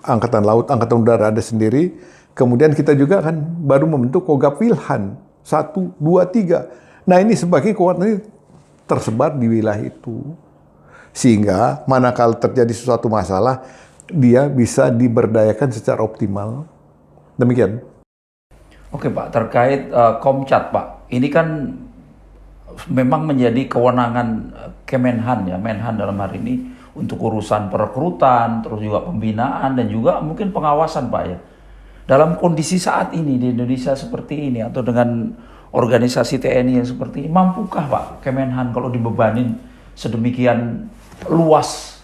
Angkatan Laut, Angkatan Udara ada sendiri. Kemudian kita juga kan baru membentuk Kogab Wilhan 1, 2, 3. Nah ini sebagai kekuatan tersebar di wilayah itu. Sehingga manakala terjadi sesuatu masalah, dia bisa diberdayakan secara optimal. Demikian. Oke Pak, terkait Komcat Pak, ini kan memang menjadi kewenangan Kemenhan ya, Menhan dalam hari ini untuk urusan perekrutan, terus juga pembinaan dan juga mungkin pengawasan Pak ya. Dalam kondisi saat ini di Indonesia seperti ini atau dengan organisasi TNI yang seperti ini, mampukah Pak Kemenhan kalau dibebanin sedemikian luas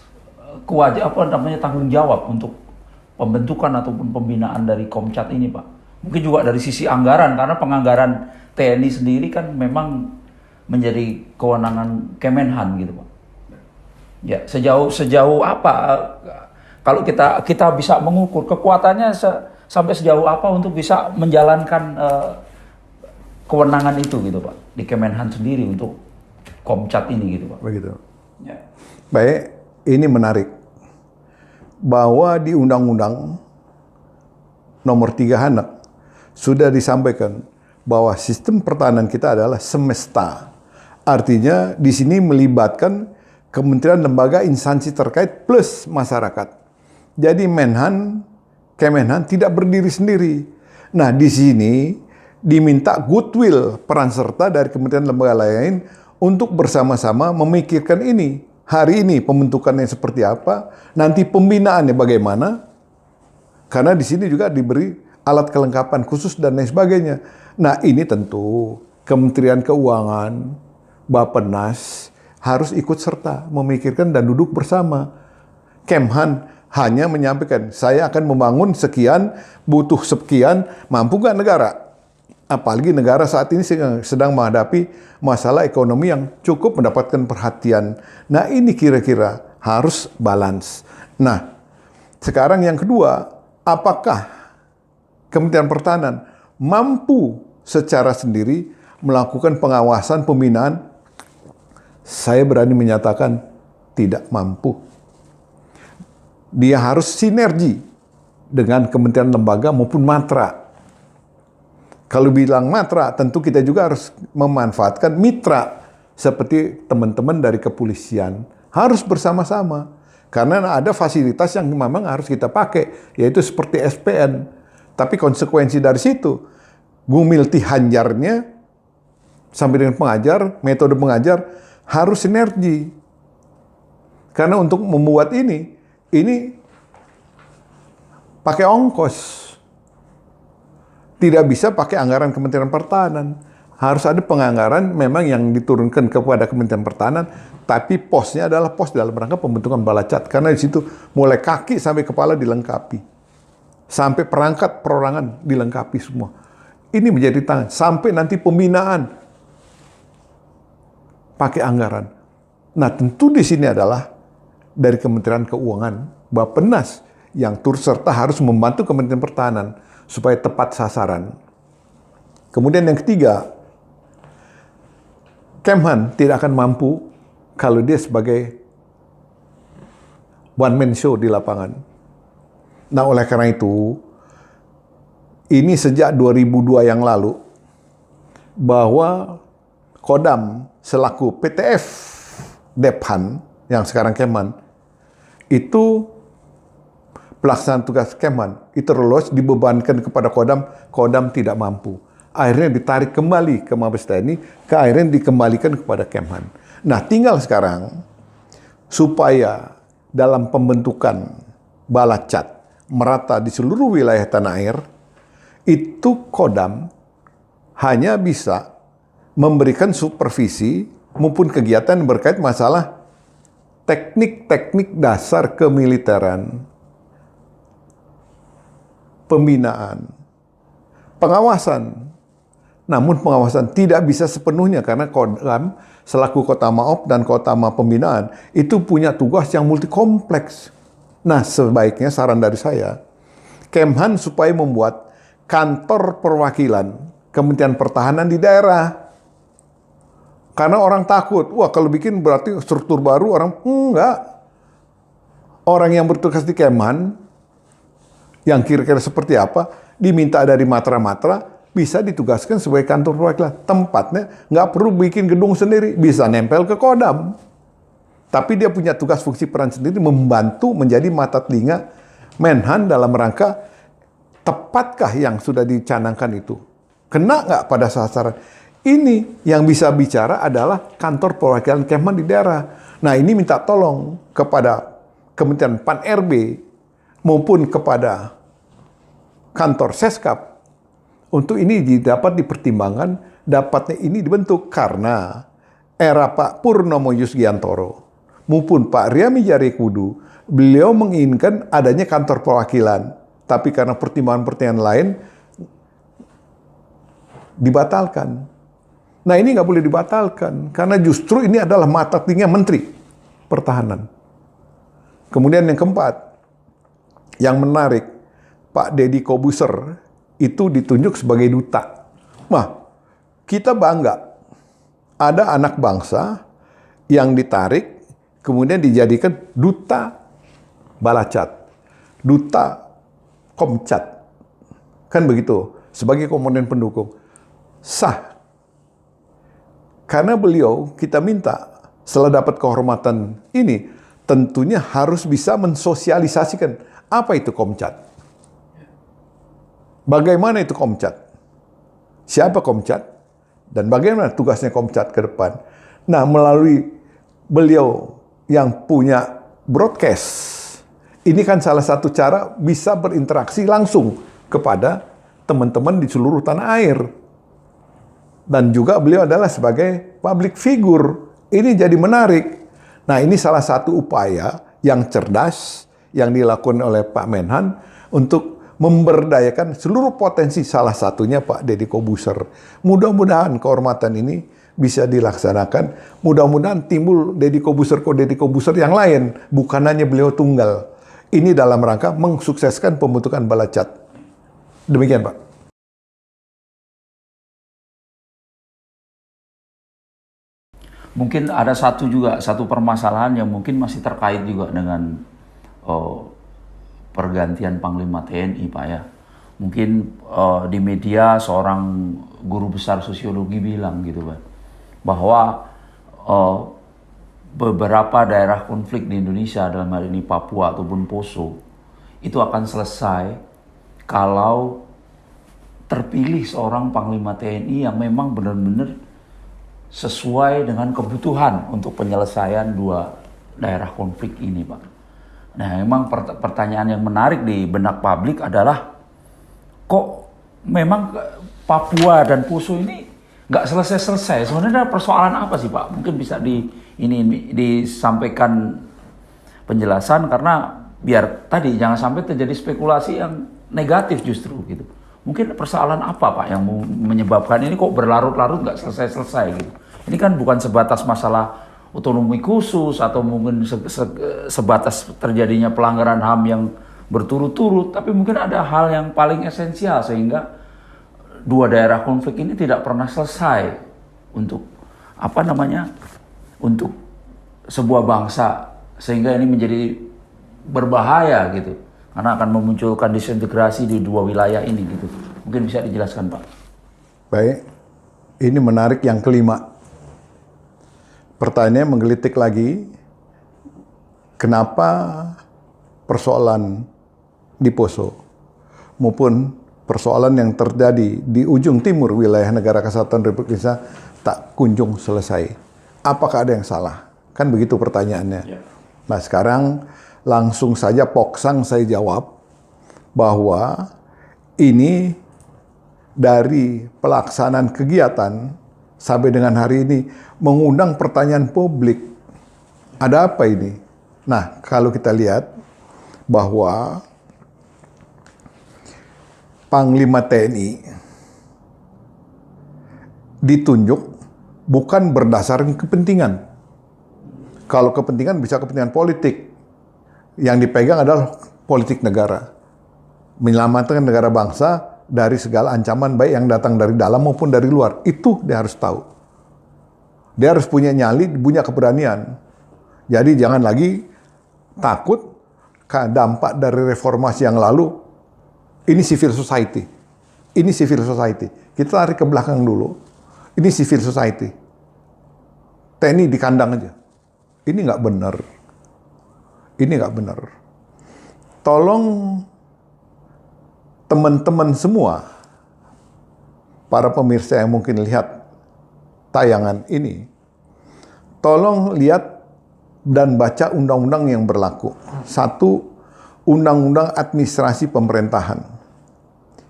tanggung jawab untuk pembentukan ataupun pembinaan dari Komcat ini Pak? Mungkin juga dari sisi anggaran, karena penganggaran TNI sendiri kan memang menjadi kewenangan Kemenhan gitu Pak. Ya, sejauh apa kalau kita bisa mengukur kekuatannya sampai sejauh apa untuk bisa menjalankan kewenangan itu gitu Pak di Kemenhan sendiri untuk Komcat ini gitu Pak. Begitu. Ya. Baik, ini menarik. Bahwa di Undang-Undang Nomor 3 Hanak sudah disampaikan bahwa sistem pertahanan kita adalah semesta. Artinya di sini melibatkan kementerian, lembaga, instansi terkait plus masyarakat. Jadi Kemenhan tidak berdiri sendiri. Nah, di sini diminta goodwill peran serta dari kementerian lembaga lain untuk bersama-sama memikirkan ini. Hari ini pembentukannya seperti apa, nanti pembinaannya bagaimana. Karena di sini juga diberi alat kelengkapan khusus dan lain sebagainya. Nah, ini tentu Kementerian Keuangan, Bappenas harus ikut serta memikirkan dan duduk bersama. Kemhan hanya menyampaikan, saya akan membangun sekian, butuh sekian, mampu nggak negara? Apalagi negara saat ini sedang menghadapi masalah ekonomi yang cukup mendapatkan perhatian. Nah ini kira-kira harus balance. Nah sekarang yang kedua, apakah Kementerian Pertahanan mampu secara sendiri melakukan pengawasan pembinaan? Saya berani menyatakan tidak mampu. Dia harus sinergi dengan kementerian lembaga maupun matra. Kalau bilang matra, tentu kita juga harus memanfaatkan mitra seperti teman-teman dari kepolisian. Harus bersama-sama. Karena ada fasilitas yang memang harus kita pakai, yaitu seperti SPN. Tapi konsekuensi dari situ, gumilti hanjarnya sampai dengan pengajar, metode pengajar, harus sinergi. Karena untuk membuat ini pakai ongkos. Tidak bisa pakai anggaran Kementerian Pertahanan. Harus ada penganggaran memang yang diturunkan kepada Kementerian Pertahanan, tapi posnya adalah pos dalam rangka pembentukan balacat. Karena di situ mulai kaki sampai kepala dilengkapi. Sampai perangkat perorangan dilengkapi semua. Ini menjadi tangan. Sampai nanti pembinaan pakai anggaran. Nah tentu di sini adalah dari Kementerian Keuangan, Bappenas yang turut serta harus membantu Kementerian Pertahanan supaya tepat sasaran. Kemudian yang ketiga, Kemhan tidak akan mampu kalau dia sebagai one man show di lapangan. Nah oleh karena itu, ini sejak 2002 yang lalu, bahwa Kodam selaku PTF Dephan, yang sekarang Kemhan, itu pelaksanaan tugas Kemhan, itu lolos dibebankan kepada Kodam, Kodam tidak mampu. Akhirnya ditarik kembali ke Mabes TNI, akhirnya dikembalikan kepada Kemhan. Nah tinggal sekarang, supaya dalam pembentukan balacat merata di seluruh wilayah tanah air, itu Kodam hanya bisa memberikan supervisi maupun kegiatan berkait masalah teknik-teknik dasar kemiliteran, pembinaan, pengawasan. Namun pengawasan tidak bisa sepenuhnya karena Kodam selaku Kota Maop dan Kota Ma Pembinaan itu punya tugas yang multi kompleks. Nah, sebaiknya saran dari saya, Kemhan supaya membuat kantor perwakilan Kementerian Pertahanan di daerah. Karena orang takut, wah kalau bikin berarti struktur baru, orang enggak. Orang yang bertugas di Kemhan, yang kira-kira seperti apa, diminta dari matra-matra, bisa ditugaskan sebagai kantor perwakilan. Tempatnya nggak perlu bikin gedung sendiri, bisa nempel ke Kodam. Tapi dia punya tugas fungsi peran sendiri membantu menjadi mata telinga Menhan dalam rangka tepatkah yang sudah dicanangkan itu? Kena nggak pada sasaran? Ini yang bisa bicara adalah kantor perwakilan Kemhan di daerah. Nah ini minta tolong kepada Kementerian Pan-RB maupun kepada kantor Seskap untuk ini dapat dipertimbangkan dapatnya ini dibentuk karena era Pak Purnomo Yusgiantoro maupun Pak Riamijaya Kudu, beliau menginginkan adanya kantor perwakilan, tapi karena pertimbangan-pertimbangan lain dibatalkan. Nah ini nggak boleh dibatalkan, karena justru ini adalah mata telinga Menteri Pertahanan. Kemudian yang keempat, yang menarik, Pak Deddy Kobuser itu ditunjuk sebagai duta. Wah, kita bangga ada anak bangsa yang ditarik, kemudian dijadikan duta Balacat, duta Komcat. Kan begitu, sebagai komponen pendukung. Sah. Karena beliau, kita minta, setelah dapat kehormatan ini, tentunya harus bisa mensosialisasikan apa itu Komcat. Bagaimana itu Komcat? Siapa Komcat? Dan bagaimana tugasnya Komcat ke depan? Nah, melalui beliau yang punya broadcast, ini kan salah satu cara bisa berinteraksi langsung kepada teman-teman di seluruh tanah air. Dan juga beliau adalah sebagai public figure. Ini jadi menarik. Nah, ini salah satu upaya yang cerdas yang dilakukan oleh Pak Menhan untuk memberdayakan seluruh potensi, salah satunya Pak Deddy Kobuser. Mudah-mudahan kehormatan ini bisa dilaksanakan. Mudah-mudahan timbul Deddy Kobuser yang lain, bukan hanya beliau tunggal. Ini dalam rangka mensukseskan pembentukan Balacat. Demikian, Pak. Mungkin ada satu permasalahan yang mungkin masih terkait juga dengan pergantian Panglima TNI, Pak ya. Mungkin di media seorang guru besar sosiologi bilang gitu, Pak, bahwa beberapa daerah konflik di Indonesia, dalam hal ini Papua ataupun Poso, itu akan selesai kalau terpilih seorang Panglima TNI yang memang benar-benar sesuai dengan kebutuhan untuk penyelesaian dua daerah konflik ini, Pak. Nah, memang pertanyaan yang menarik di benak publik adalah kok memang Papua dan Poso ini nggak selesai-selesai. Sebenarnya persoalan apa sih, Pak? Mungkin bisa disampaikan penjelasan, karena biar tadi jangan sampai terjadi spekulasi yang negatif justru gitu. Mungkin persoalan apa, Pak, yang menyebabkan ini kok berlarut-larut nggak selesai-selesai gitu. Ini kan bukan sebatas masalah otonomi khusus atau mungkin sebatas terjadinya pelanggaran HAM yang berturut-turut, tapi mungkin ada hal yang paling esensial sehingga dua daerah konflik ini tidak pernah selesai untuk untuk sebuah bangsa, sehingga ini menjadi berbahaya gitu karena akan memunculkan disintegrasi di dua wilayah ini gitu. Mungkin bisa dijelaskan, Pak. Baik, ini menarik yang kelima. Pertanyaannya menggelitik lagi, kenapa persoalan di Poso maupun persoalan yang terjadi di ujung timur wilayah Negara Kesatuan Republik Indonesia tak kunjung selesai? Apakah ada yang salah? Kan begitu pertanyaannya. Ya. Nah sekarang langsung saja poksang saya jawab bahwa ini dari pelaksanaan kegiatan sampai dengan hari ini mengundang pertanyaan publik. Ada apa ini? Nah, kalau kita lihat bahwa Panglima TNI ditunjuk bukan berdasarkan kepentingan. Kalau kepentingan bisa kepentingan politik. Yang dipegang adalah politik negara. Menyelamatkan negara bangsa dari segala ancaman baik yang datang dari dalam maupun dari luar. Itu dia harus tahu. Dia harus punya nyali, punya keberanian. Jadi jangan lagi takut dampak dari reformasi yang lalu. Ini civil society. Ini civil society. Kita tarik ke belakang dulu. Ini civil society. TNI di kandang aja. Ini nggak benar. Ini nggak benar. Tolong teman-teman semua, para pemirsa yang mungkin lihat tayangan ini, tolong lihat dan baca undang-undang yang berlaku. Satu, Undang-Undang Administrasi Pemerintahan.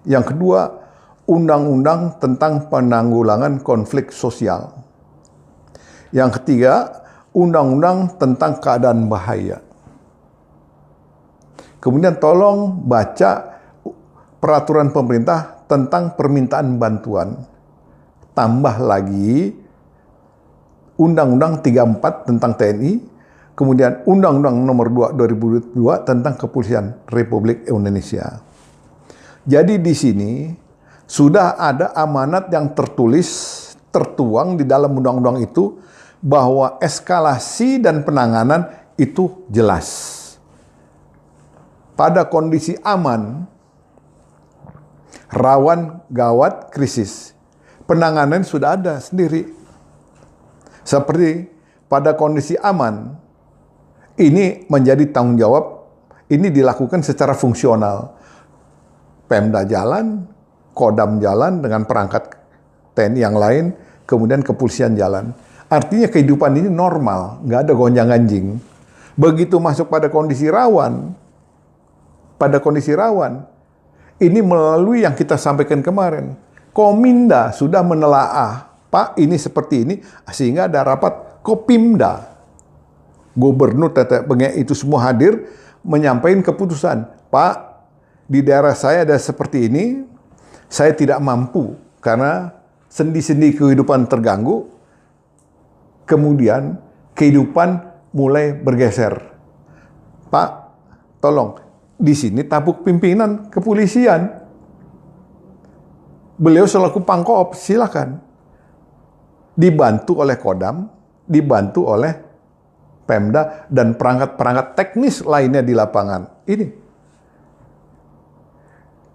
Yang kedua, Undang-Undang tentang Penanggulangan Konflik Sosial. Yang ketiga, Undang-Undang tentang Keadaan Bahaya. Kemudian tolong baca peraturan pemerintah tentang permintaan bantuan. Tambah lagi Undang-Undang 34 tentang TNI, kemudian Undang-Undang nomor 2 2002 tentang Kepolisian Republik Indonesia. Jadi di sini sudah ada amanat yang tertuang di dalam undang-undang itu bahwa eskalasi dan penanganan itu jelas. Pada kondisi aman, rawan, gawat, krisis, penanganan sudah ada sendiri. Seperti pada kondisi aman, ini menjadi tanggung jawab, ini dilakukan secara fungsional. Pemda jalan, Kodam jalan dengan perangkat TNI yang lain, kemudian kepolisian jalan. Artinya kehidupan ini normal, nggak ada gonjang-ganjing. Begitu masuk pada kondisi rawan, ini melalui yang kita sampaikan kemarin, Kominda sudah menelaah, Pak ini seperti ini, sehingga ada rapat Kopimda. Gubernur tetek bengek itu semua hadir, menyampaikan keputusan, Pak di daerah saya ada seperti ini, saya tidak mampu karena sendi-sendi kehidupan terganggu, kemudian kehidupan mulai bergeser. Pak, tolong, di sini tabuk pimpinan kepolisian. Beliau selaku Pangkop, silakan. Dibantu oleh Kodam, dibantu oleh Pemda, dan perangkat-perangkat teknis lainnya di lapangan.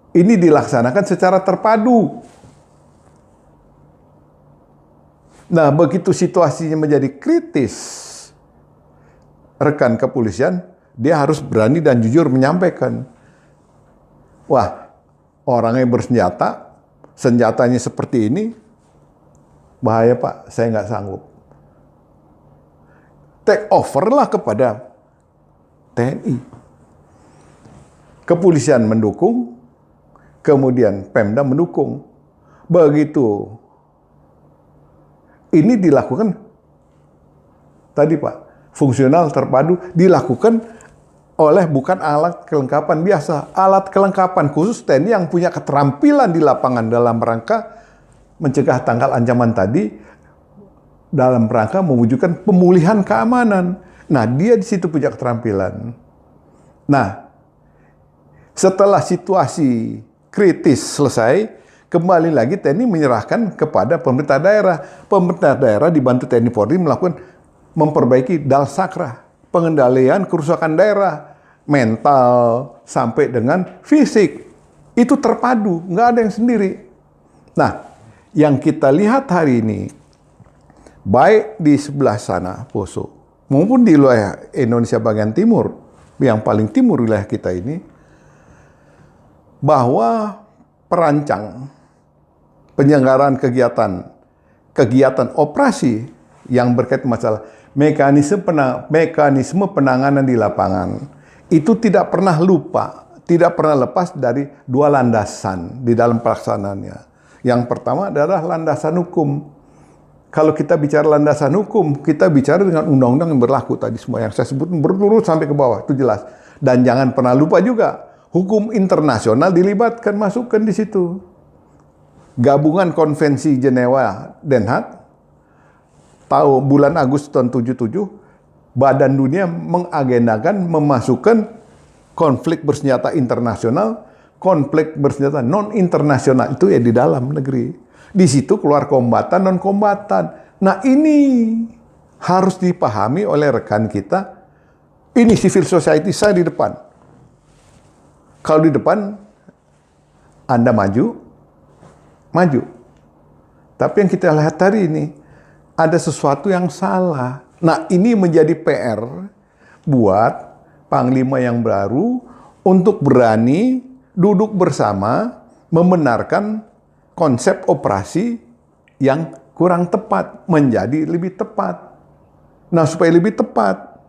Ini dilaksanakan secara terpadu. Nah, begitu situasinya menjadi kritis, rekan kepolisian, dia harus berani dan jujur menyampaikan. Wah, orangnya bersenjata, senjatanya seperti ini, bahaya Pak, saya nggak sanggup. Take over lah kepada TNI. Kepolisian mendukung, kemudian Pemda mendukung. Begitu ini dilakukan, tadi Pak, fungsional terpadu, dilakukan oleh bukan alat kelengkapan biasa, alat kelengkapan khusus TNI yang punya keterampilan di lapangan dalam rangka mencegah tangkal ancaman tadi, dalam rangka mewujudkan pemulihan keamanan. Nah, dia di situ punya keterampilan. Nah, setelah situasi kritis selesai, kembali lagi TNI menyerahkan kepada pemerintah daerah. Pemerintah daerah dibantu TNI Polri melakukan memperbaiki dalsakra, pengendalian kerusakan daerah, mental sampai dengan fisik. Itu terpadu, nggak ada yang sendiri. Nah, yang kita lihat hari ini, baik di sebelah sana, Poso, maupun di wilayah Indonesia bagian timur, yang paling timur wilayah kita ini, bahwa perancang penyelenggaraan kegiatan operasi yang berkaitan masalah mekanisme penanganan di lapangan itu tidak pernah lepas dari dua landasan di dalam pelaksanaannya. Yang pertama adalah landasan hukum. Kalau kita bicara landasan hukum, kita bicara dengan undang-undang yang berlaku tadi semua yang saya sebut berturut sampai ke bawah, itu jelas. Dan jangan pernah lupa juga hukum internasional dilibatkan, masukkan di situ. Gabungan Konvensi Jenewa Den Haag bulan Agustus tahun 77 Badan Dunia mengagendakan memasukkan konflik bersenjata internasional, konflik bersenjata non-internasional itu ya di dalam negeri. Di situ keluar kombatan, non-kombatan. Nah ini harus dipahami oleh rekan kita. Ini civil society saya di depan. Kalau di depan Anda maju. Tapi yang kita lihat hari ini ada sesuatu yang salah. Nah ini menjadi PR buat Panglima yang baru untuk berani duduk bersama membenarkan konsep operasi yang kurang tepat menjadi lebih tepat. Nah, supaya lebih tepat,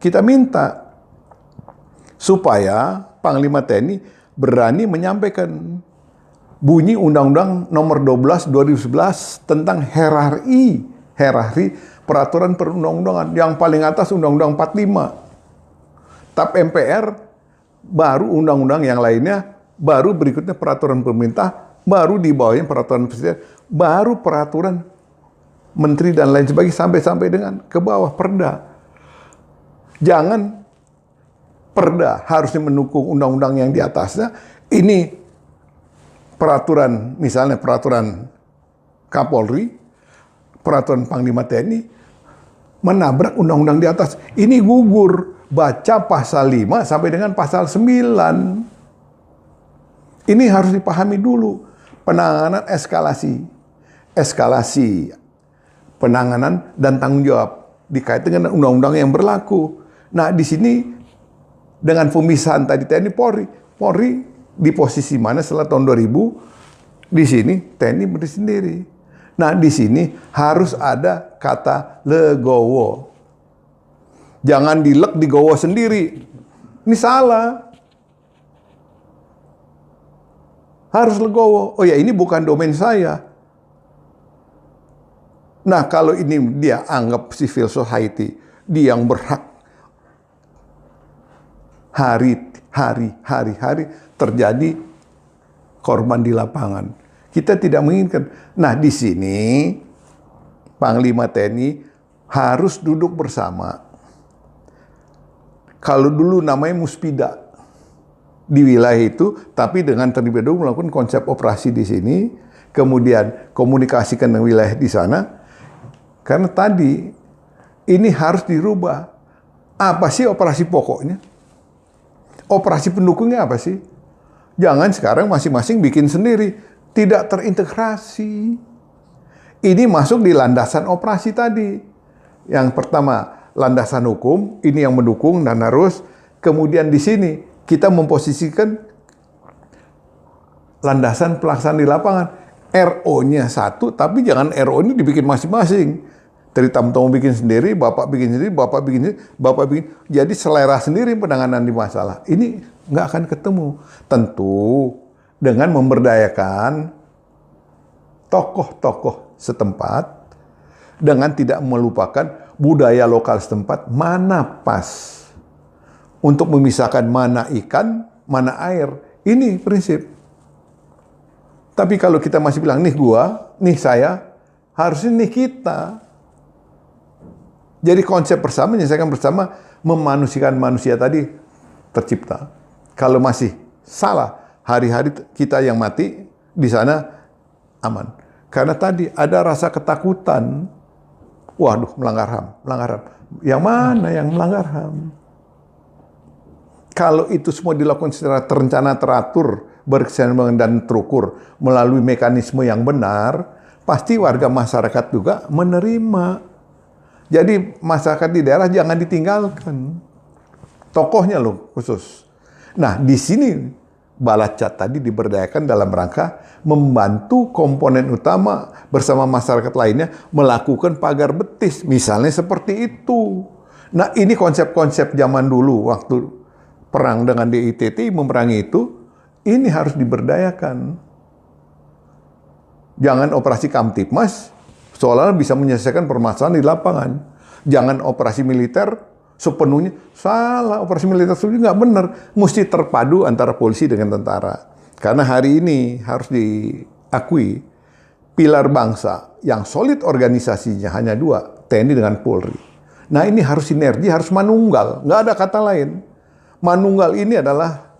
kita minta supaya Panglima TNI berani menyampaikan bunyi Undang-Undang Nomor 12 2011 tentang hierarki peraturan perundang-undangan. Yang paling atas Undang-Undang 45. TAP MPR, baru undang-undang yang lainnya, baru berikutnya peraturan pemerintah, baru di bawahnya peraturan presiden, baru peraturan menteri dan lain sebagainya, sampai dengan ke bawah perda. Jangan perda harusnya mendukung undang-undang yang di atasnya. Ini peraturan, misalnya peraturan Kapolri, peraturan Panglima TNI, menabrak undang-undang di atas. Ini gugur. Baca pasal 5 sampai dengan pasal 9. Ini harus dipahami dulu. Penanganan eskalasi penanganan dan tanggung jawab dikaitkan dengan undang-undang yang berlaku. Nah, di sini dengan pemisahan tadi TNI Polri di posisi mana setelah tahun 2000? Di sini TNI berdiri sendiri. Nah, di sini harus ada kata legowo. Jangan dilek digowo sendiri. Ini salah. Harus legowo. Oh ya, ini bukan domain saya. Nah, kalau ini dia anggap civil society, dia yang berhak. Hari terjadi korban di lapangan. Kita tidak menginginkan. Nah, di sini Panglima TNI harus duduk bersama. Kalau dulu namanya Muspida di wilayah itu, tapi dengan terlebih dahulu melakukan konsep operasi di sini, kemudian komunikasikan dengan wilayah di sana. Karena tadi ini harus dirubah. Apa sih operasi pokoknya? Operasi pendukungnya apa sih? Jangan sekarang masing-masing bikin sendiri, tidak terintegrasi. Ini masuk di landasan operasi tadi. Yang pertama, landasan hukum, ini yang mendukung dan harus. Kemudian di sini kita memposisikan landasan pelaksanaan di lapangan. RO-nya satu, tapi jangan RO ini dibikin masing-masing. Dari tamu-tamu bikin sendiri, Bapak bikin sendiri, Bapak bikin sendiri, Bapak bikin. Jadi selera sendiri penanganan di masalah. Ini nggak akan ketemu. Tentu dengan memberdayakan tokoh-tokoh setempat, dengan tidak melupakan budaya lokal setempat, mana pas untuk memisahkan mana ikan, mana air. Ini prinsip. Tapi kalau kita masih bilang, nih gua, nih saya, harusnya nih kita. Jadi konsep bersama, menyelesaikan bersama, memanusiakan manusia tadi tercipta. Kalau masih salah, hari-hari kita yang mati, di sana aman. Karena tadi ada rasa ketakutan. Waduh, melanggar HAM. Yang mana yang melanggar HAM? Kalau itu semua dilakukan secara terencana, teratur, berkesinambungan dan terukur melalui mekanisme yang benar, pasti warga masyarakat juga menerima. Jadi masyarakat di daerah jangan ditinggalkan. Tokohnya loh khusus. Nah, di sini Balacat tadi diberdayakan dalam rangka membantu komponen utama bersama masyarakat lainnya melakukan pagar betis. Misalnya seperti itu. Nah, ini konsep-konsep zaman dulu waktu perang dengan DITT memerangi itu, ini harus diberdayakan. Jangan operasi Kamtipmas seolah bisa menyelesaikan permasalahan di lapangan. Jangan operasi militer sepenuhnya salah. Operasi militer sepenuhnya nggak benar. Mesti terpadu antara polisi dengan tentara. Karena hari ini harus diakui pilar bangsa yang solid organisasinya hanya dua, TNI dengan Polri. Nah ini harus sinergi, harus manunggal. Nggak ada kata lain. Manunggal ini adalah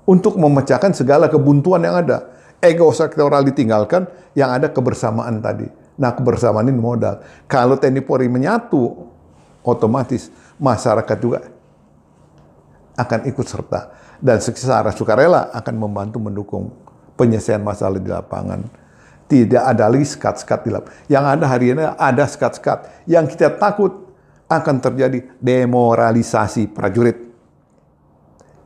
untuk memecahkan segala kebuntuan yang ada. Ego sektoral ditinggalkan, yang ada kebersamaan tadi. Nah kebersamaan ini modal. Kalau TNI Polri menyatu, otomatis masyarakat juga akan ikut serta. Dan secara sukarela akan membantu mendukung penyelesaian masalah di lapangan. Tidak ada lagi sekat-sekat di lapangan. Yang ada hari ini ada sekat-sekat. Yang kita takut akan terjadi demoralisasi prajurit.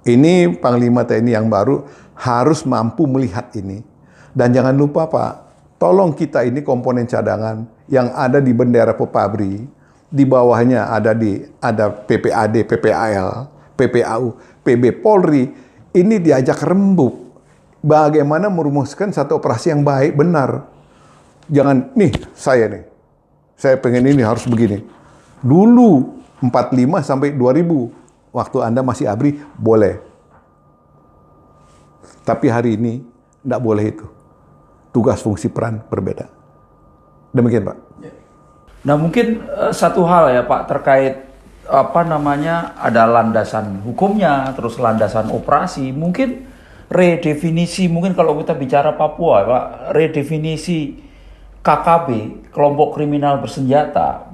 Ini Panglima TNI yang baru harus mampu melihat ini. Dan jangan lupa Pak, tolong kita ini komponen cadangan yang ada di bendera Pepabri, di bawahnya ada PPAD, PPAL, PPAU, PB Polri, ini diajak rembuk. Bagaimana merumuskan satu operasi yang baik, benar. Jangan, saya pengen ini harus begini. Dulu 45 sampai 2000, waktu Anda masih ABRI, boleh. Tapi hari ini, tidak boleh itu. Tugas, fungsi, peran berbeda. Demikian Pak. Nah mungkin satu hal ya Pak terkait ada landasan hukumnya, terus landasan operasi, mungkin redefinisi, mungkin kalau kita bicara Papua Pak, redefinisi KKB, kelompok kriminal bersenjata,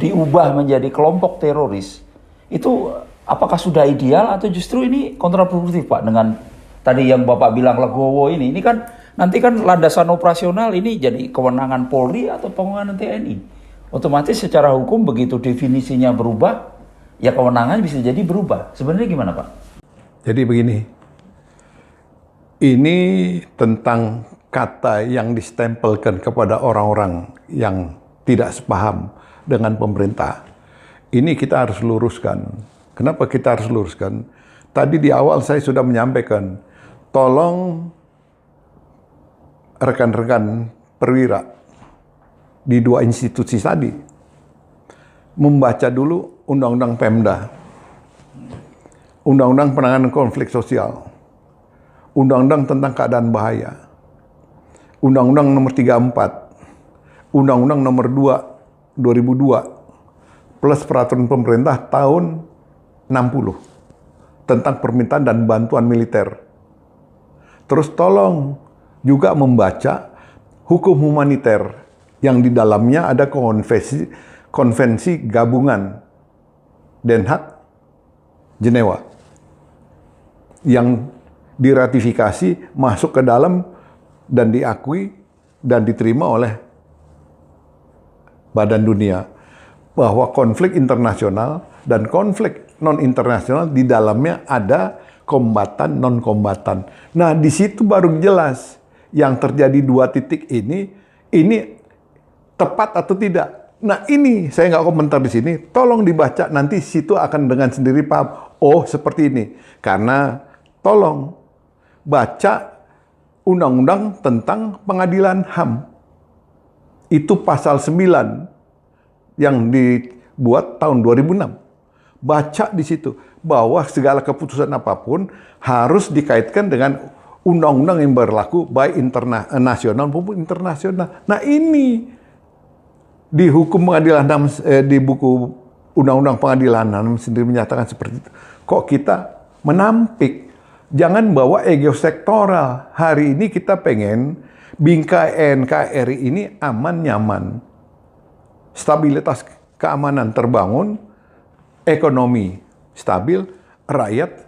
diubah menjadi kelompok teroris, itu apakah sudah ideal atau justru ini kontraproduktif Pak dengan tadi yang Bapak bilang legowo ini kan nanti kan landasan operasional ini jadi kewenangan Polri atau kewenangan TNI. Otomatis secara hukum begitu definisinya berubah, ya kewenangan bisa jadi berubah. Sebenarnya gimana Pak? Jadi begini, ini tentang kata yang distempelkan kepada orang-orang yang tidak sepaham dengan pemerintah. Ini kita harus luruskan. Kenapa kita harus luruskan? Tadi di awal saya sudah menyampaikan, tolong rekan-rekan perwira di dua institusi tadi membaca dulu Undang-Undang Pemda, Undang-Undang Penanganan Konflik Sosial, Undang-Undang tentang Keadaan Bahaya, Undang-Undang Nomor 34, Undang-Undang Nomor 2 2002, plus Peraturan Pemerintah tahun 60 tentang permintaan dan bantuan militer. Terus tolong juga membaca hukum humaniter yang di dalamnya ada konvensi gabungan Den Haag Jenewa yang diratifikasi, masuk ke dalam dan diakui dan diterima oleh Badan Dunia, bahwa konflik internasional dan konflik non-internasional di dalamnya ada kombatan, non-kombatan. Nah, di situ baru jelas yang terjadi dua titik ini tepat atau tidak. Nah, ini saya nggak komentar di sini. Tolong dibaca, nanti situ akan dengan sendiri paham. Oh, seperti ini. Karena tolong baca Undang-Undang tentang Pengadilan HAM. Itu pasal 9 yang dibuat tahun 2006. Baca di situ bahwa segala keputusan apapun harus dikaitkan dengan undang-undang yang berlaku baik nasional maupun internasional. Nah, ini di hukum pengadilan HAM, di buku Undang-Undang Pengadilan HAM sendiri menyatakan seperti itu. Kok kita menampik? Jangan bawa ego sektoral. Hari ini kita pengen bingkai NKRI ini aman, nyaman. Stabilitas keamanan terbangun, ekonomi stabil, rakyat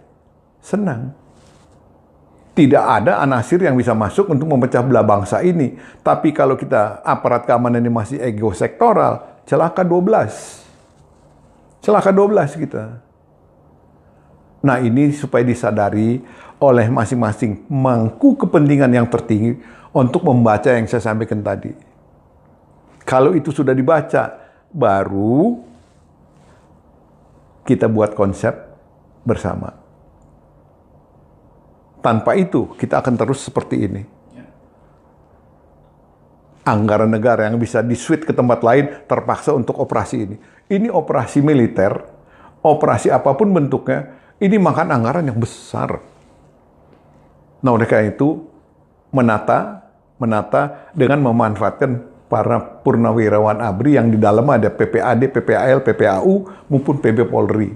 senang. Tidak ada anasir yang bisa masuk untuk memecah belah bangsa ini. Tapi kalau kita aparat keamanan ini masih ego sektoral, celaka 12. Celaka 12 kita. Nah, ini supaya disadari oleh masing-masing mangku kepentingan yang tertinggi untuk membaca yang saya sampaikan tadi. Kalau itu sudah dibaca, baru kita buat konsep bersama. Tanpa itu, kita akan terus seperti ini. Anggaran negara yang bisa di-switch ke tempat lain terpaksa untuk operasi ini. Ini operasi militer, operasi apapun bentuknya, ini makan anggaran yang besar. Nah, oleh karena itu, menata dengan memanfaatkan para purnawirawan ABRI yang di dalam ada PPAD, PPAL, PPAU maupun PB Polri.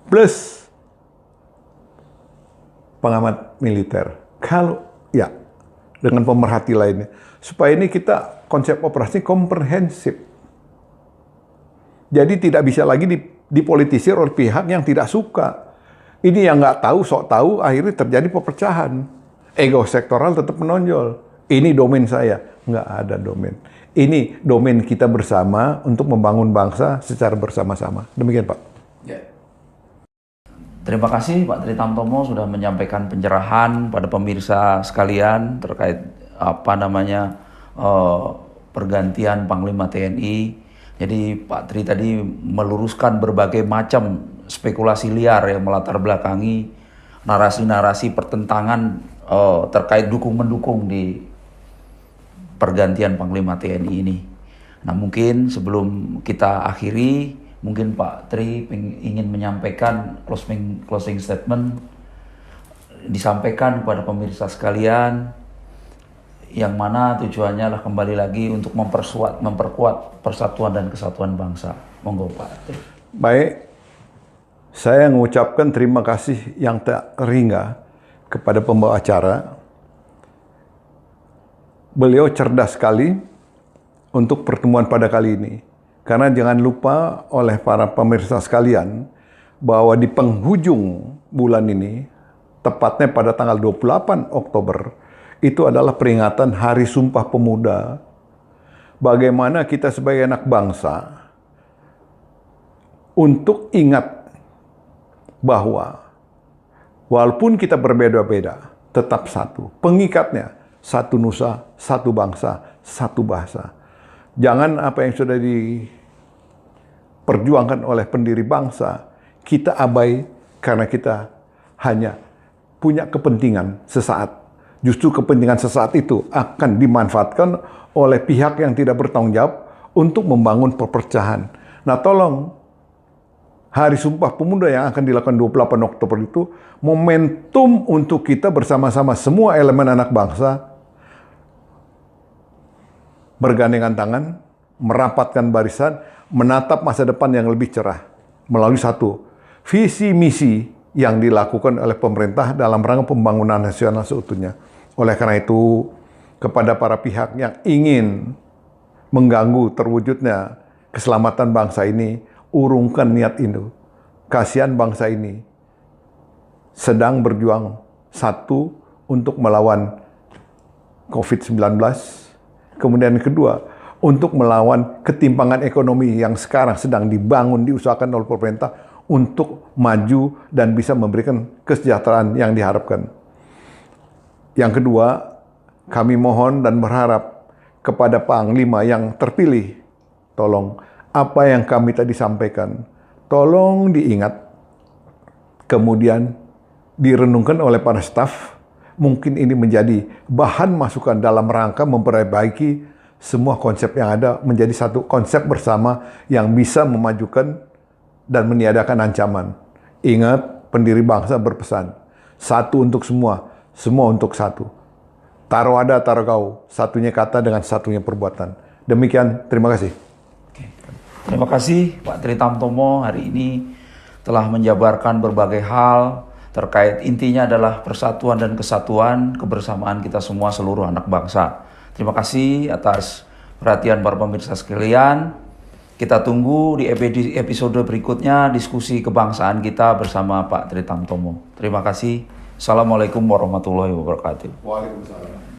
Plus pengamat militer. Kalau ya dengan pemerhati lainnya. Supaya ini kita konsep operasi komprehensif. Jadi tidak bisa lagi dipolitisir oleh pihak yang tidak suka. Ini yang nggak tahu, sok tahu, akhirnya terjadi perpecahan. Ego sektoral tetap menonjol. Ini domain saya. Nggak ada domain. Ini domain kita bersama untuk membangun bangsa secara bersama-sama. Demikian, Pak. Ya. Terima kasih Pak Tri Tamtomo sudah menyampaikan pencerahan pada pemirsa sekalian terkait pergantian Panglima TNI. Jadi Pak Tri tadi meluruskan berbagai macam spekulasi liar yang melatar belakangi narasi-narasi pertentangan terkait dukung-mendukung di pergantian Panglima TNI ini. Nah, mungkin sebelum kita akhiri, mungkin Pak Tri ingin menyampaikan closing statement, disampaikan kepada pemirsa sekalian, yang mana tujuannya adalah kembali lagi untuk memperkuat persatuan dan kesatuan bangsa. Monggo Pak Tri. Baik, saya mengucapkan terima kasih yang tak terhingga kepada pembawa acara. Beliau cerdas sekali untuk pertemuan pada kali ini. Karena jangan lupa oleh para pemirsa sekalian bahwa di penghujung bulan ini, tepatnya pada tanggal 28 Oktober, itu adalah peringatan Hari Sumpah Pemuda. Bagaimana kita sebagai anak bangsa untuk ingat bahwa walaupun kita berbeda-beda, tetap satu. Pengikatnya, satu nusa, satu bangsa, satu bahasa. Jangan apa yang sudah diperjuangkan oleh pendiri bangsa, kita abai karena kita hanya punya kepentingan sesaat. Justru kepentingan sesaat itu akan dimanfaatkan oleh pihak yang tidak bertanggung jawab untuk membangun perpecahan. Nah, tolong Hari Sumpah Pemuda yang akan dilakukan 28 Oktober itu momentum untuk kita bersama-sama semua elemen anak bangsa bergandengan tangan, merapatkan barisan, menatap masa depan yang lebih cerah melalui satu visi misi yang dilakukan oleh pemerintah dalam rangka pembangunan nasional seutuhnya. Oleh karena itu, kepada para pihak yang ingin mengganggu terwujudnya keselamatan bangsa ini, urungkan niat itu. Kasihan bangsa ini sedang berjuang satu untuk melawan COVID-19, kemudian kedua untuk melawan ketimpangan ekonomi yang sekarang sedang dibangun, diusahakan oleh pemerintah untuk maju dan bisa memberikan kesejahteraan yang diharapkan. Yang kedua, kami mohon dan berharap kepada Panglima yang terpilih, tolong apa yang kami tadi sampaikan, tolong diingat, kemudian direnungkan oleh para staf. Mungkin ini menjadi bahan masukan dalam rangka memperbaiki semua konsep yang ada menjadi satu konsep bersama yang bisa memajukan dan meniadakan ancaman. Ingat, pendiri bangsa berpesan, satu untuk semua, semua untuk satu. Taruh ada, taruh kau, satunya kata dengan satunya perbuatan. Demikian, terima kasih. Terima kasih Pak Tri Tamtomo hari ini telah menjabarkan berbagai hal terkait intinya adalah persatuan dan kesatuan kebersamaan kita semua seluruh anak bangsa. Terima kasih atas perhatian para pemirsa sekalian. Kita tunggu di episode berikutnya diskusi kebangsaan kita bersama Pak Tri Tamtomo. Terima kasih. Assalamualaikum warahmatullahi wabarakatuh. Waalaikumsalam.